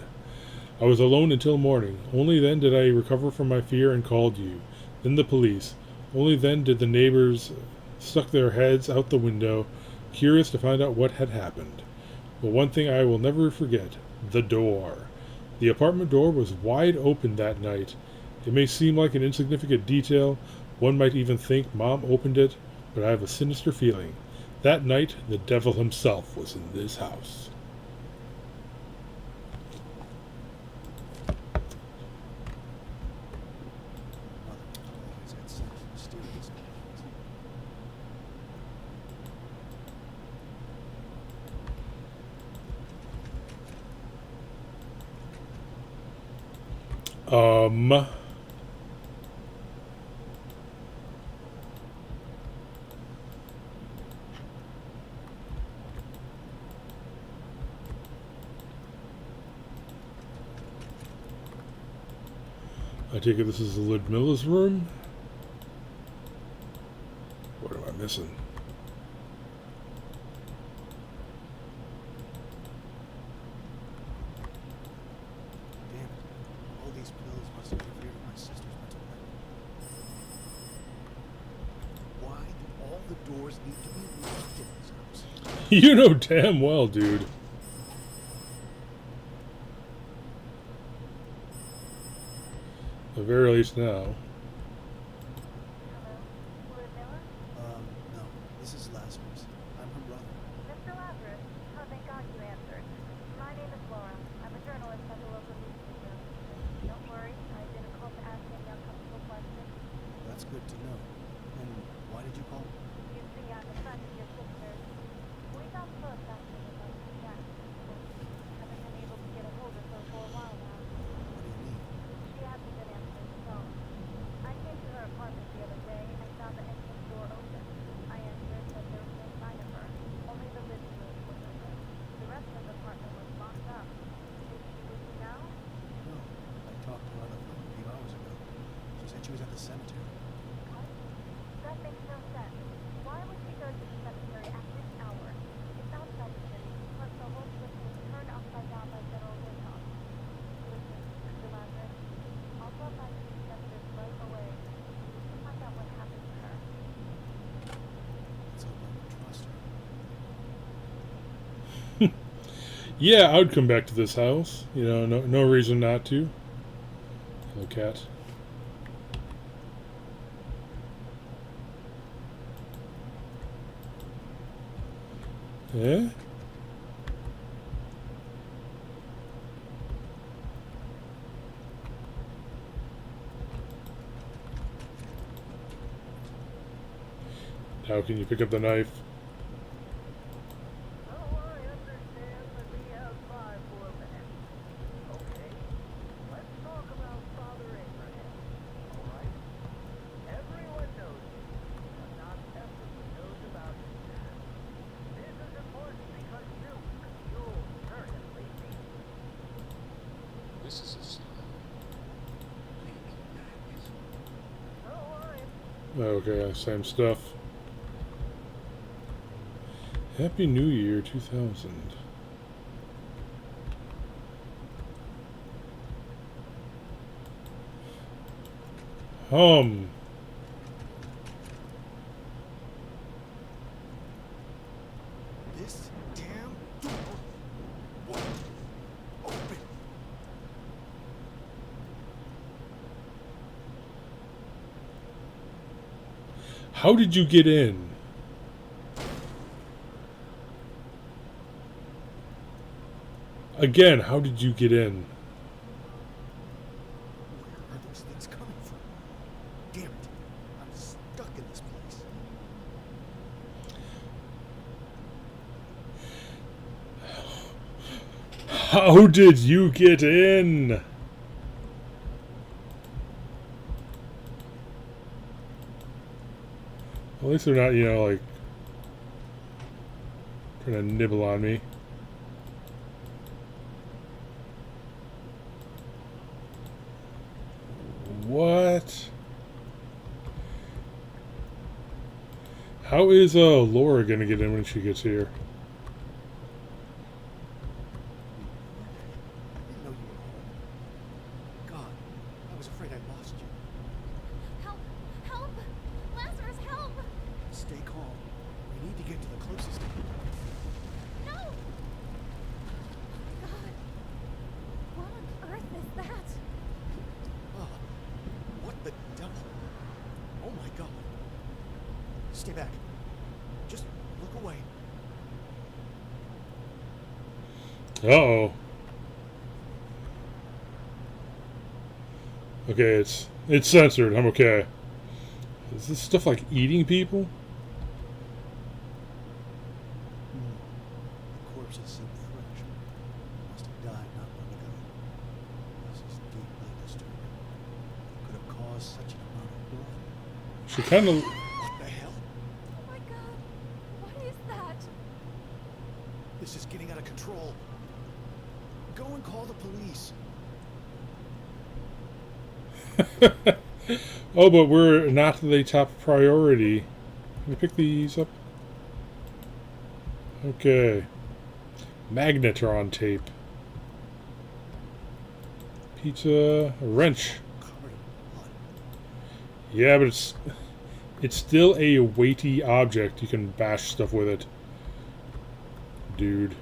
I was alone until morning. Only then did I recover from my fear and called you. Then the police. Only then did the neighbors stuck their heads out the window, curious to find out what had happened. But one thing I will never forget. The door. The apartment door was wide open that night. It may seem like an insignificant detail. One might even think Mom opened it, but I have a sinister feeling. That night, the devil himself was in this house. Mother always had such mysterious connections. I take it this is Ludmilla's room? What am I missing? Damn it. All these pills must interfere with my sister's mental health. Why do all the doors need to be locked in this house? You know damn well, dude. At the very least now. Hello? Ludmilla? No. This is Lazarus. I'm her brother. Mr. Lazarus? Oh, thank God you answered. My name is Laura. I'm a journalist at the local newspaper. Don't worry, I didn't call to ask any uncomfortable questions. That's good to know. And why did you call? You see, I'm a friend of your sister's. We got close actually about the death. Haven't been able to get a hold of her for a while now. What do you mean? She hasn't been answering the phone. I came to her apartment the other day and found the entrance door open. I answered, but there was no sign of her. Only the living room was open. The rest of the apartment was locked up. Is she with you now? No. I talked to her on the phone a few hours ago. She said she was at the cemetery. What? That makes no sense. Why would she go to the cemetery at this hour? It's outside the city, plus the whole place was turned upside down by General Wilcox. Listen, Mr. Lazarus, I'll drop by to the cemetery right away. To find out what happened to her. Let's hope I can trust her. Yeah, I would come back to this house. You know, no reason not to. Hello, cat. Yeah? How can you pick up the knife? Oh, I understand. Let me have 5 more minutes. Okay. Let's talk about Father Abraham. All right? Everyone knows him, but not everyone knows about his past. This is important because you'll certainly be. This is a sign. Link that is So I Okay, same stuff. Happy New Year 2000. This damn door won't open. How did you get in? Again, how did you get in? Where are those things coming from? Damn it. I'm stuck in this place. How did you get in? At least they're not, you know, like trying to nibble on me. How is Laura gonna get in when she gets here? I didn't know you were home. God, I was afraid I lost you. Help! Help! Lazarus, help! Stay calm. We need to get to the closest. No! God, what on earth is that? Ah, what the devil? Oh my God. Stay back. Just look away. Uh-oh. Okay, it's censored. I'm okay. Is this stuff like eating people? The corpses seem fresh. Must have died not long ago. This is deeply disturbing. Could have caused such an amount of blood. She kind of... What the hell? Oh my God, what is that? This is getting out of control. Go and call the police. Oh, but we're not the top priority. Can we pick these up? Okay. Magnetron tape. Pizza. A wrench. Covered in blood. Yeah, but it's still a weighty object. You can bash stuff with it. Dude.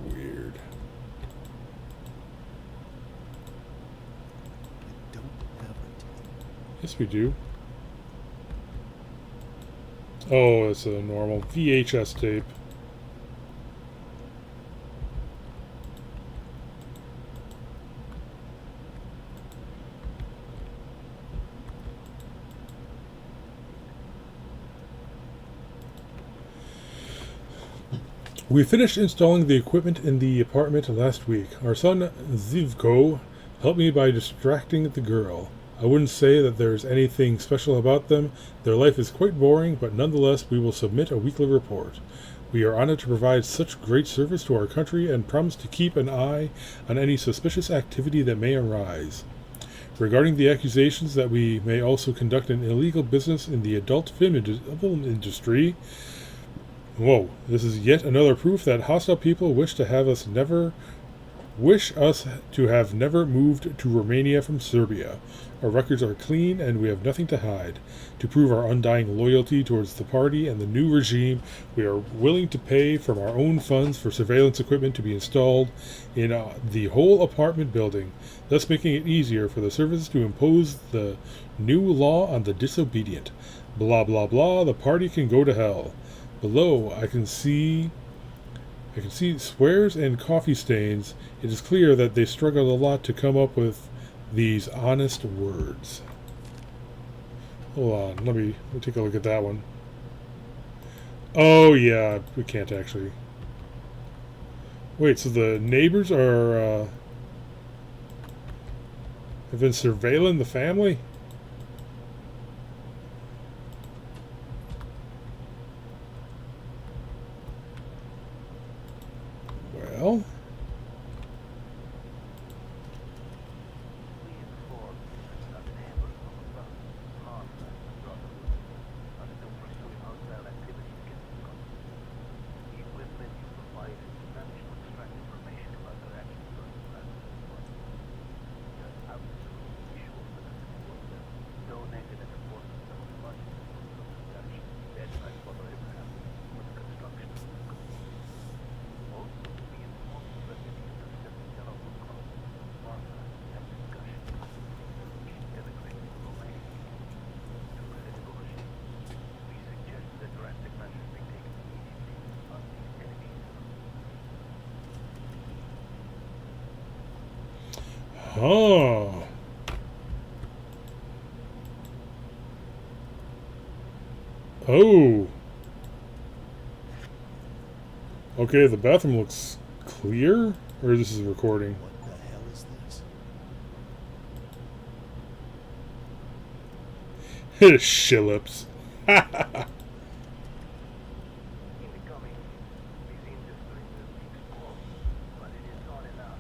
Weird. I don't have a tape. Yes, we do. Oh, it's a normal VHS tape. We finished installing the equipment in the apartment last week. Our son Zivko helped me by distracting the girl. I wouldn't say that there's anything special about them. Their life is quite boring, but nonetheless we will submit a weekly report. We are honored to provide such great service to our country and promise to keep an eye on any suspicious activity that may arise. Regarding the accusations that we may also conduct an illegal business in the adult film industry, whoa, this is yet another proof that hostile people wish to have us never moved to Romania from Serbia. Our records are clean and we have nothing to hide. To prove our undying loyalty towards the party and the new regime, we are willing to pay from our own funds for surveillance equipment to be installed in the whole apartment building, thus making it easier for the services to impose the new law on the disobedient. Blah blah blah, the party can go to hell. Below, I can see swears and coffee stains. It is clear that they struggled a lot to come up with these honest words. Hold on, let me take a look at that one. Oh yeah, we can't actually. Wait, so the neighbors are have been surveilling the family? Well, oh. Oh. Okay, the bathroom looks clear? Or this is recording? What the hell is this? Shillips. Incoming. This industry will be exposed, but it is not enough.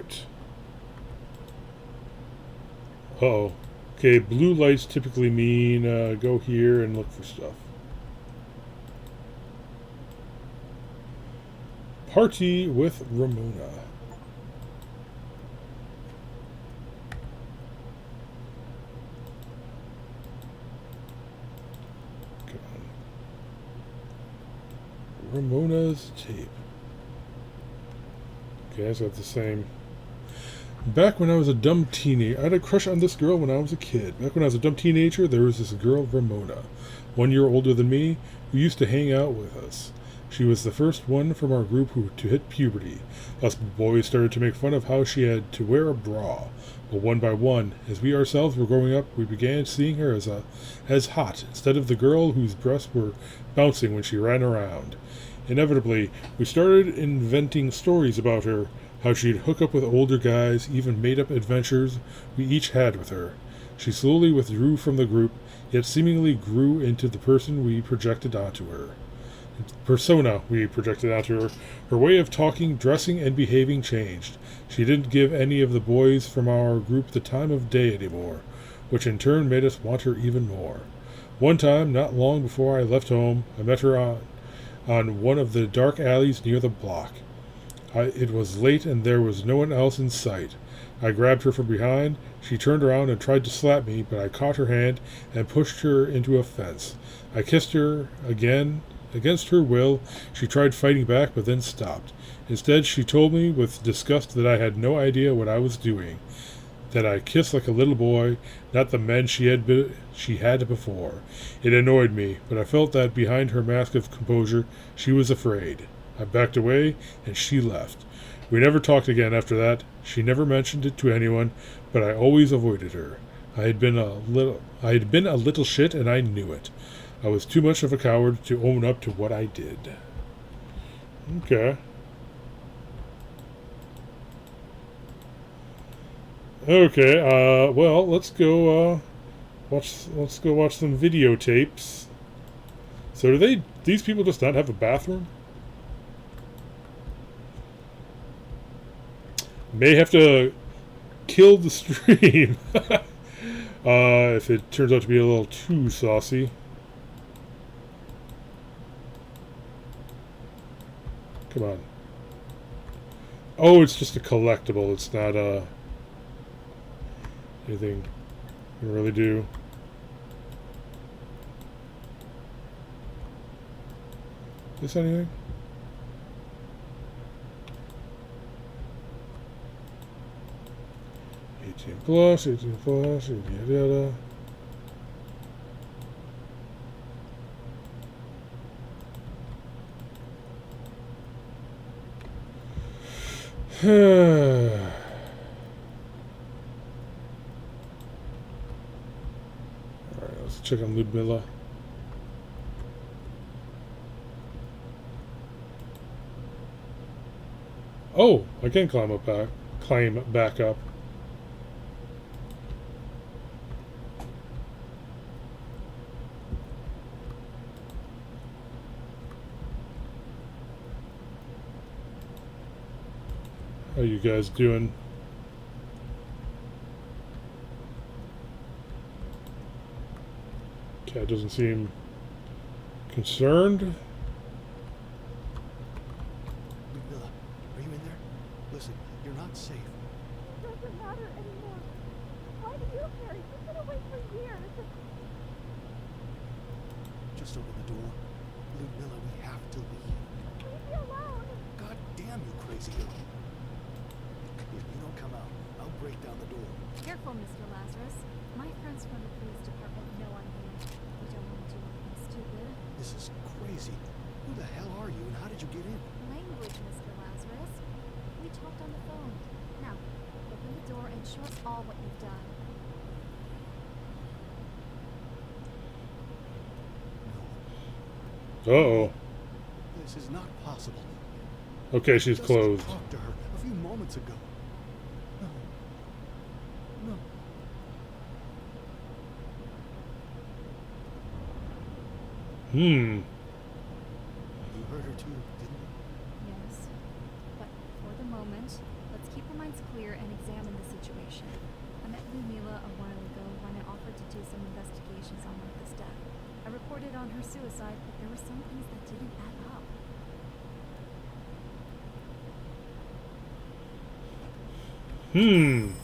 Alright. Uh-oh. Okay, blue lights typically mean go here and look for stuff. Party with Ramona. Come on. Ramona's tape. Okay, so it's the same. Back when I was a dumb teenager, I had a crush on this girl when I was a kid. Back when I was a dumb teenager, there was this girl, Ramona, 1 year older than me, who used to hang out with us. She was the first one from our group to hit puberty. Us boys started to make fun of how she had to wear a bra. But one by one, as we ourselves were growing up, we began seeing her as hot, instead of the girl whose breasts were bouncing when she ran around. Inevitably, we started inventing stories about her, how she'd hook up with older guys, even made up adventures we each had with her. She slowly withdrew from the group, yet seemingly grew into the person we projected onto her. Persona we projected onto her. Her way of talking, dressing, and behaving changed. She didn't give any of the boys from our group the time of day anymore, which in turn made us want her even more. One time, not long before I left home, I met her on one of the dark alleys near the block. It was late and there was no one else in sight. I grabbed her from behind. She turned around and tried to slap me, but I caught her hand and pushed her into a fence. I kissed her again. Against her will, she tried fighting back, but then stopped. Instead, she told me with disgust that I had no idea what I was doing, that I kissed like a little boy, not the men she had before. It annoyed me, but I felt that behind her mask of composure, she was afraid. I backed away, and she left. We never talked again after that. She never mentioned it to anyone, but I always avoided her. I had been a little shit, and I knew it. I was too much of a coward to own up to what I did. Okay. Okay, well, let's go watch some videotapes. So do these people just not have a bathroom? May have to kill the stream if it turns out to be a little too saucy. Come on. Oh, it's just a collectible. It's not anything you can really do. Is this anything? +18, 18+, yada yada. Alright, let's check on Ludmilla. Oh, I can climb back up. How you guys doing? Cat doesn't seem concerned. Ludmilla, are you in there? Listen, you're not safe. It doesn't matter anymore. Why do you care? You've been away for years. Just open the door. Ludmilla, we have to leave. Leave me alone. God damn you, crazy girl. If you don't come out, I'll break down the door. Careful, Mr. Lazarus. My friends from the police department know I'm here. We don't want to do anything stupid. This is crazy. Who the hell are you and how did you get in? Language, Mr. Lazarus. We talked on the phone. Now, open the door and show us all what you've done. No, Uh-oh. this is not possible. Okay, she's Just closed. talked to her a few moments ago. No. No. Hmm. You heard her too, didn't you? Yes. But for the moment, let's keep our minds mind's clear and examine the situation. I met Ludmila a while ago when I offered to do some investigations on Martha's death. I reported on her suicide, but there were some things that didn't add up. Hmm.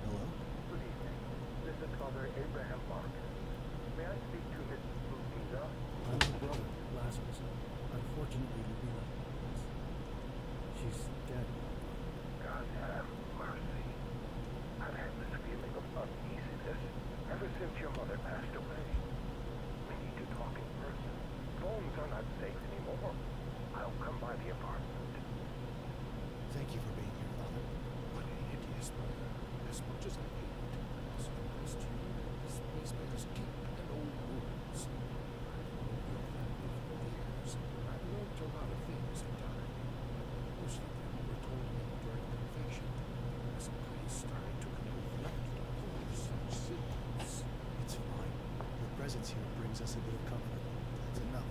Hello? Good evening. This is Father Abraham Marcus. May I speak to Mrs. Ludmila? I'm her brother, Lazarus. Unfortunately, Ludmila, she's dead. God have mercy. I've had this feeling of uneasiness ever since your mother passed away. We need to talk in person. Phones are not safe anymore. I'll come by the apartment. Thank you for being here, Father. What a hideous murder. As much as I hate it, this last year, this place bears deep and old wounds. I've known your family for years. I've learned a lot of things in time. Most of them were told me during confession. As a priest, I took an oath not to hold such sins. It's fine. Your presence here brings us a bit of comfort. That's enough.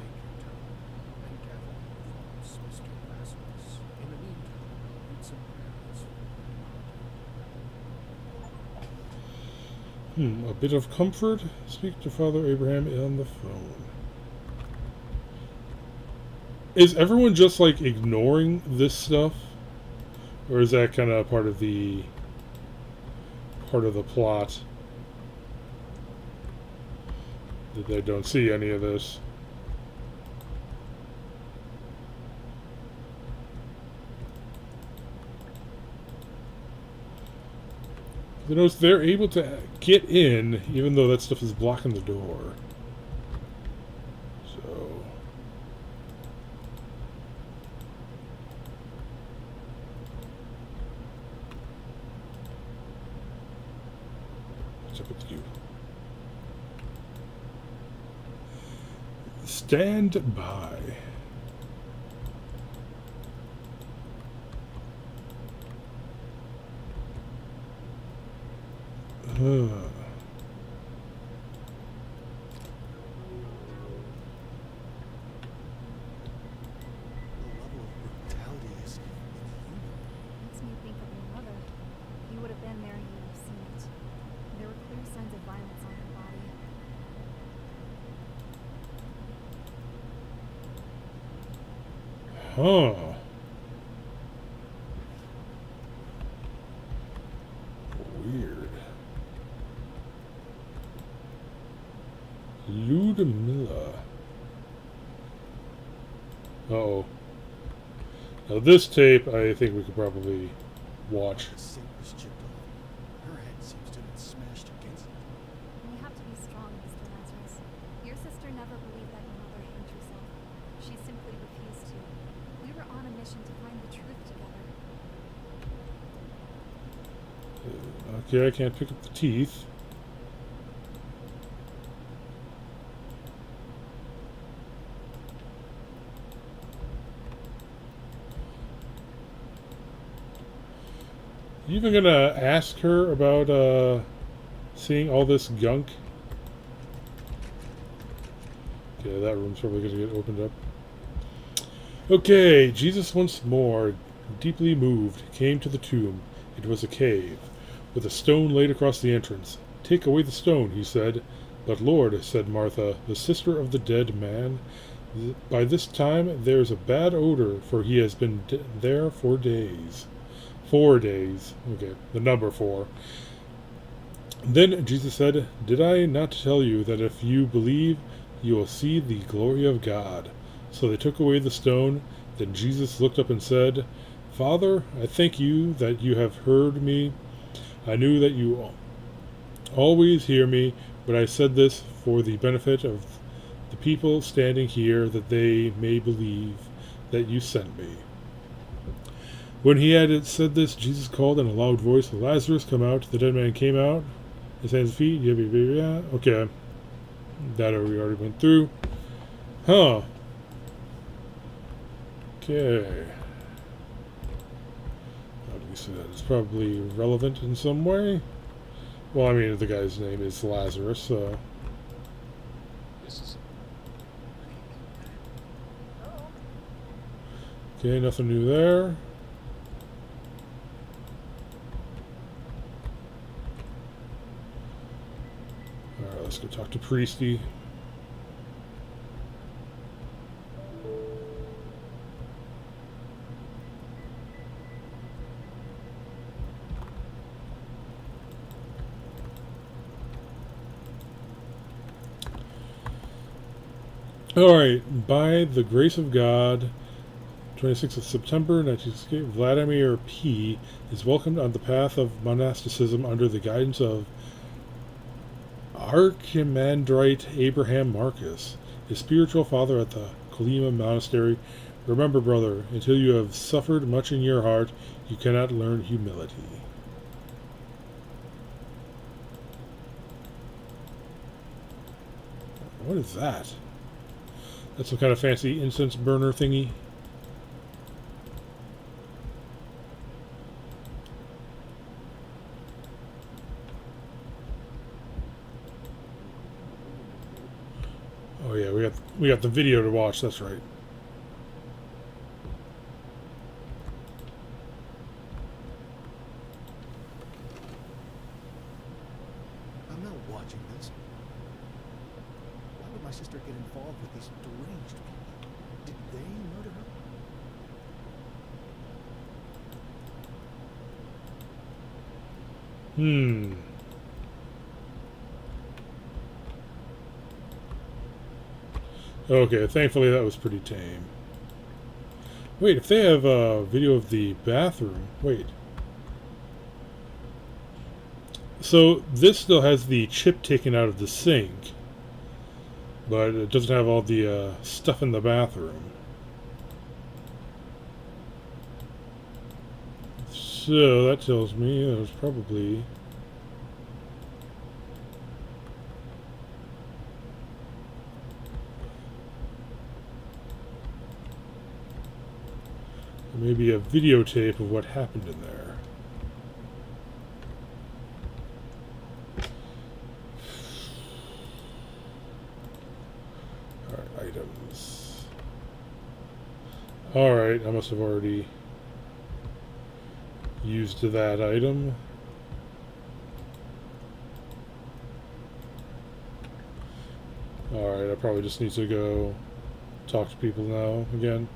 Take your time and gather your thoughts, Mr. Lazarus. In the meantime, read some prayers for A bit of comfort. Speak to Father Abraham on the phone. Is everyone just like ignoring this stuff, or is that kind of part of the plot that they don't see any of this? You notice they're able to get in, even though that stuff is blocking the door. So, what's up with you? Stand by. The level of brutality is inhuman. Makes me think of your mother. If you would have been there, you would have seen it. There were clear signs of violence on her body. Huh. Weird. Ludmila. Uh-oh. Now this tape, I think we could probably watch. The sink was chipped off. Her head seems to have been smashed against it. You have to be strong, Mr. Lazarus. Your sister never believed that your mother hanged herself. She simply refused to. We were on a mission to find the truth together. Okay, I can't pick up the teeth. You even gonna ask her about seeing all this gunk? Okay, that room's probably gonna get opened up. Okay, Jesus once more, deeply moved, came to the tomb. It was a cave, with a stone laid across the entrance. "Take away the stone," he said. "But Lord," said Martha, the sister of the dead man, "by this time there is a bad odor, for he has been there 4 days." 4 days. Okay, the number 4. Then Jesus said, "Did I not tell you that if you believe, you will see the glory of God?" So they took away the stone. Then Jesus looked up and said, "Father, I thank you that you have heard me. I knew that you always hear me, but I said this for the benefit of the people standing here, that they may believe that you sent me." When he had said this, Jesus called in a loud voice, "Lazarus, come out." The dead man came out, his hands and feet. Yeah. Okay. That we already went through. Huh. Okay. How do we say that? It's probably relevant in some way. Well, I mean, the guy's name is Lazarus, so... This is Okay, nothing new there. Alright, let's go talk to Priesty. Alright, by the grace of God, 26th of September 1968, Vladimir P. is welcomed on the path of monasticism under the guidance of Archimandrite Abraham Marcus, his spiritual father at the Kolyma Monastery. Remember, brother, until you have suffered much in your heart, you cannot learn humility. What is that? That's some kind of fancy incense burner thingy. Oh yeah, we got the video to watch. That's right. I'm not watching this. Why would my sister get involved with these deranged people? Did they murder her? Okay, thankfully that was pretty tame. Wait, if they have a video of the bathroom... Wait. So, this still has the chip taken out of the sink. But it doesn't have all the stuff in the bathroom. So, that tells me it was probably... maybe a videotape of what happened in there. Alright, items. Alright, I must have already used that item. Alright, I probably just need to go talk to people now again.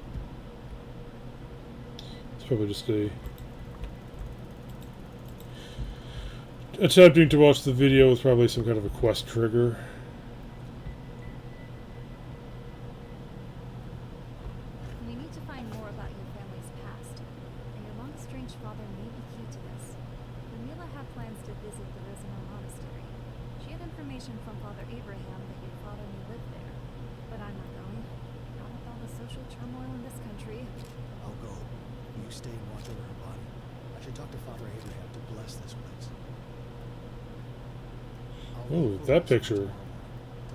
Probably just attempting to watch the video with probably some kind of a quest trigger. We need to find more about your family's past, and your long-estranged father may be key to this. Ludmila had plans to visit the Rezano Monastery. She had information from Father Abraham that your father may live there, but I'm not going. Not with all the social turmoil in this country. I'll go. You stay and watch over her body. I should talk to Father Abraham to bless this place. Oh, that picture. To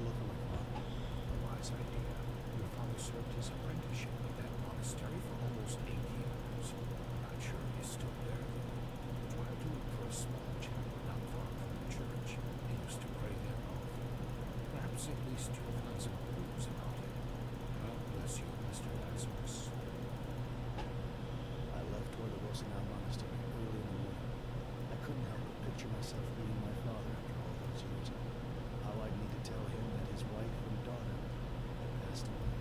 look for my father. A wise idea. Your father served his apprenticeship at that monastery for almost 8 years. I'm not sure he's still there, though. Tried to look for a small chapel not far from the church. He used to pray there often. Perhaps at least you'll find some clues about him. God bless you, Mr. Lazarus. I left toward the Rezano Monastery early in the morning. I couldn't help but picture myself meeting my father after all those years. How I'd need to tell him that his wife and daughter had passed away.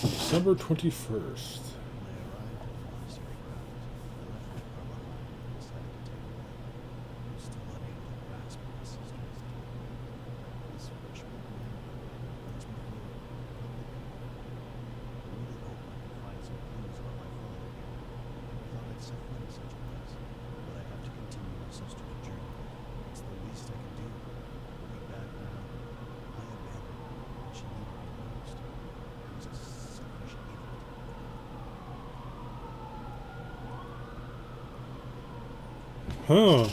December 21st. When I arrived at the monastery grounds, I left my car behind and decided to take a walk. I was still unable to grasp my sister's death. This freshman year was my year of public I really hope I can find some clues about my father here. I thought I'd settle in such a place, but I have to continue my sister's journey. It's the least I can do. Looking back now, I abandoned her. She needed me most. I was a selfish idiot. Huh.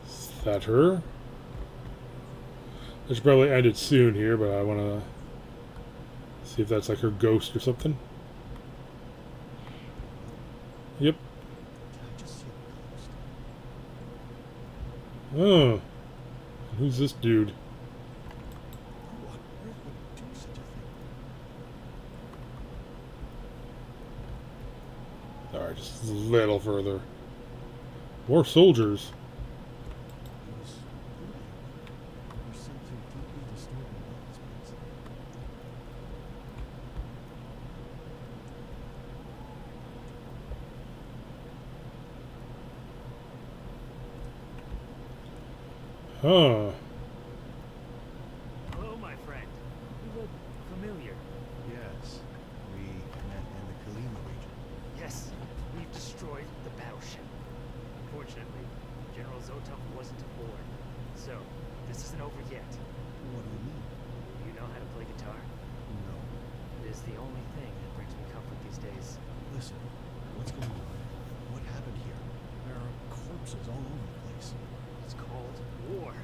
Is that her? I should probably end it soon here, but I want to see if that's like her ghost or something. Yep. Did I just see a Oh. Who's this dude? Who on earth would do such a thing? Alright, just a little further. More soldiers. It was voodoo. There's something deeply disturbing about this place. Huh. Hello, my friend. You look familiar. Yes, we met in the Kalima region. Yes, we've destroyed the battleship. Unfortunately, General Zotov wasn't aboard. So, this isn't over yet. What do you mean? You know how to play guitar? No. It is the only thing that brings me comfort these days. Listen, what's going on? What happened here? There are corpses all over the place. It's called war.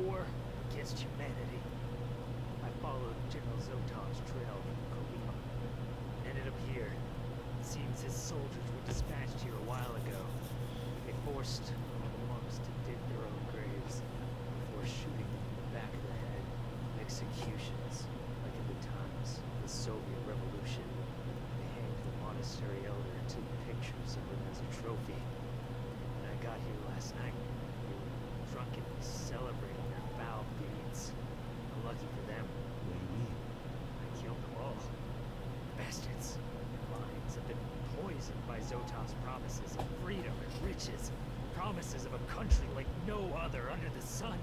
War against humanity. I followed General Zotov's trail from Kolima. Ended up here. It seems his soldiers were dispatched here a while ago. They forced one of the monks to dig their own graves before shooting them in the back of the head. Executions, like in the times of the Soviet Revolution. They hanged the monastery elder and took pictures of him as a trophy. When I got here last night, they were drunkenly celebrating their foul deeds. Unlucky for them, What do you mean? I killed them all. Bastards. Their minds have been poisoned by Zotov's promises of freedom and riches. Promises of a country like no other under the sun.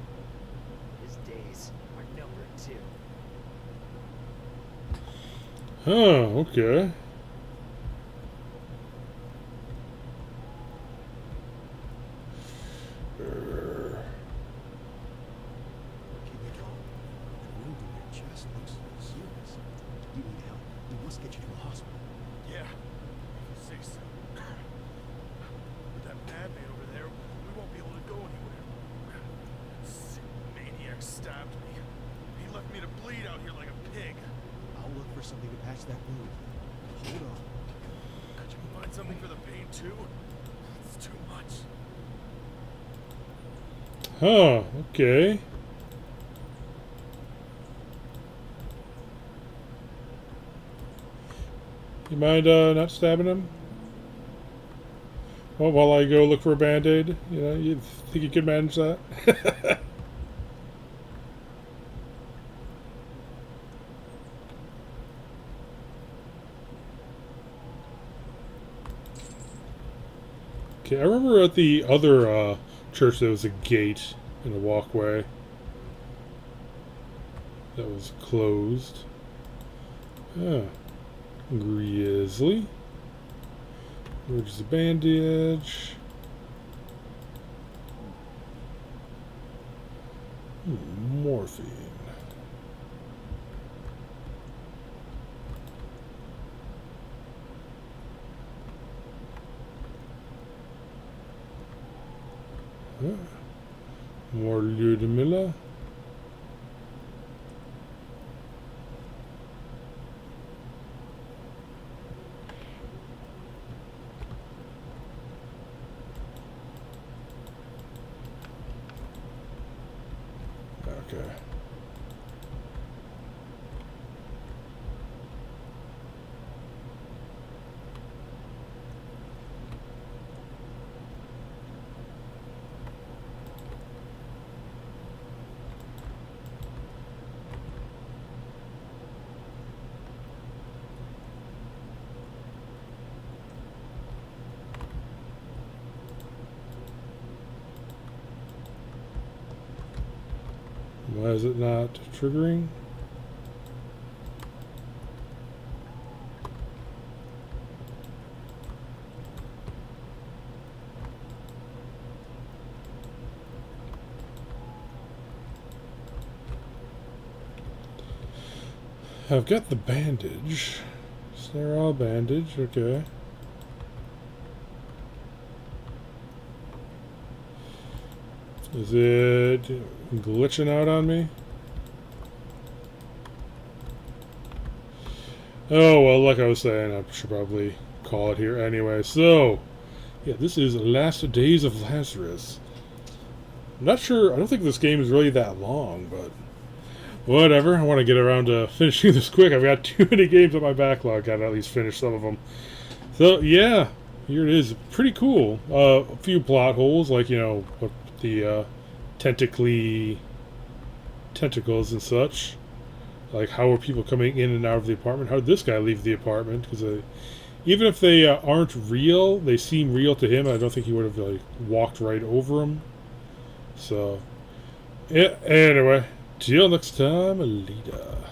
His days are numbered too. Huh, okay. Keep it calm. The wound in your chest looks serious. You need help. We must get you to a hospital. Yeah, if you say so. With that madman over there, we won't be able to go anywhere. Sick maniac stabbed me. He left me to bleed out here like a pig. I'll look for something to patch that wound. Hold on. Could you find something for the pain too? It's too much. Huh, okay. You mind not stabbing him? Well, while I go look for a band-aid, you know, you think you could manage that? Okay, I remember at the other church there was a gate and a walkway that was closed. Ah, Grizzly. Where's the bandage? Morphine. Huh. More Ludmilla. Okay. Why is it not triggering? I've got the bandage. Sterile bandage, okay. Is it glitching out on me? Oh, well, like I was saying, I should probably call it here anyway. So, yeah, this is Last Days of Lazarus. I'm not sure. I don't think this game is really that long, but whatever. I want to get around to finishing this quick. I've got too many games on my backlog. Got to at least finish some of them. So yeah, here it is. Pretty cool. A few plot holes, like what the tentacles and such. Like how are people coming in and out of the apartment? How did this guy leave the apartment? Because even if they aren't real, they seem real to him. I don't think he would have like walked right over them. So, yeah. Anyway, till next time, Alita.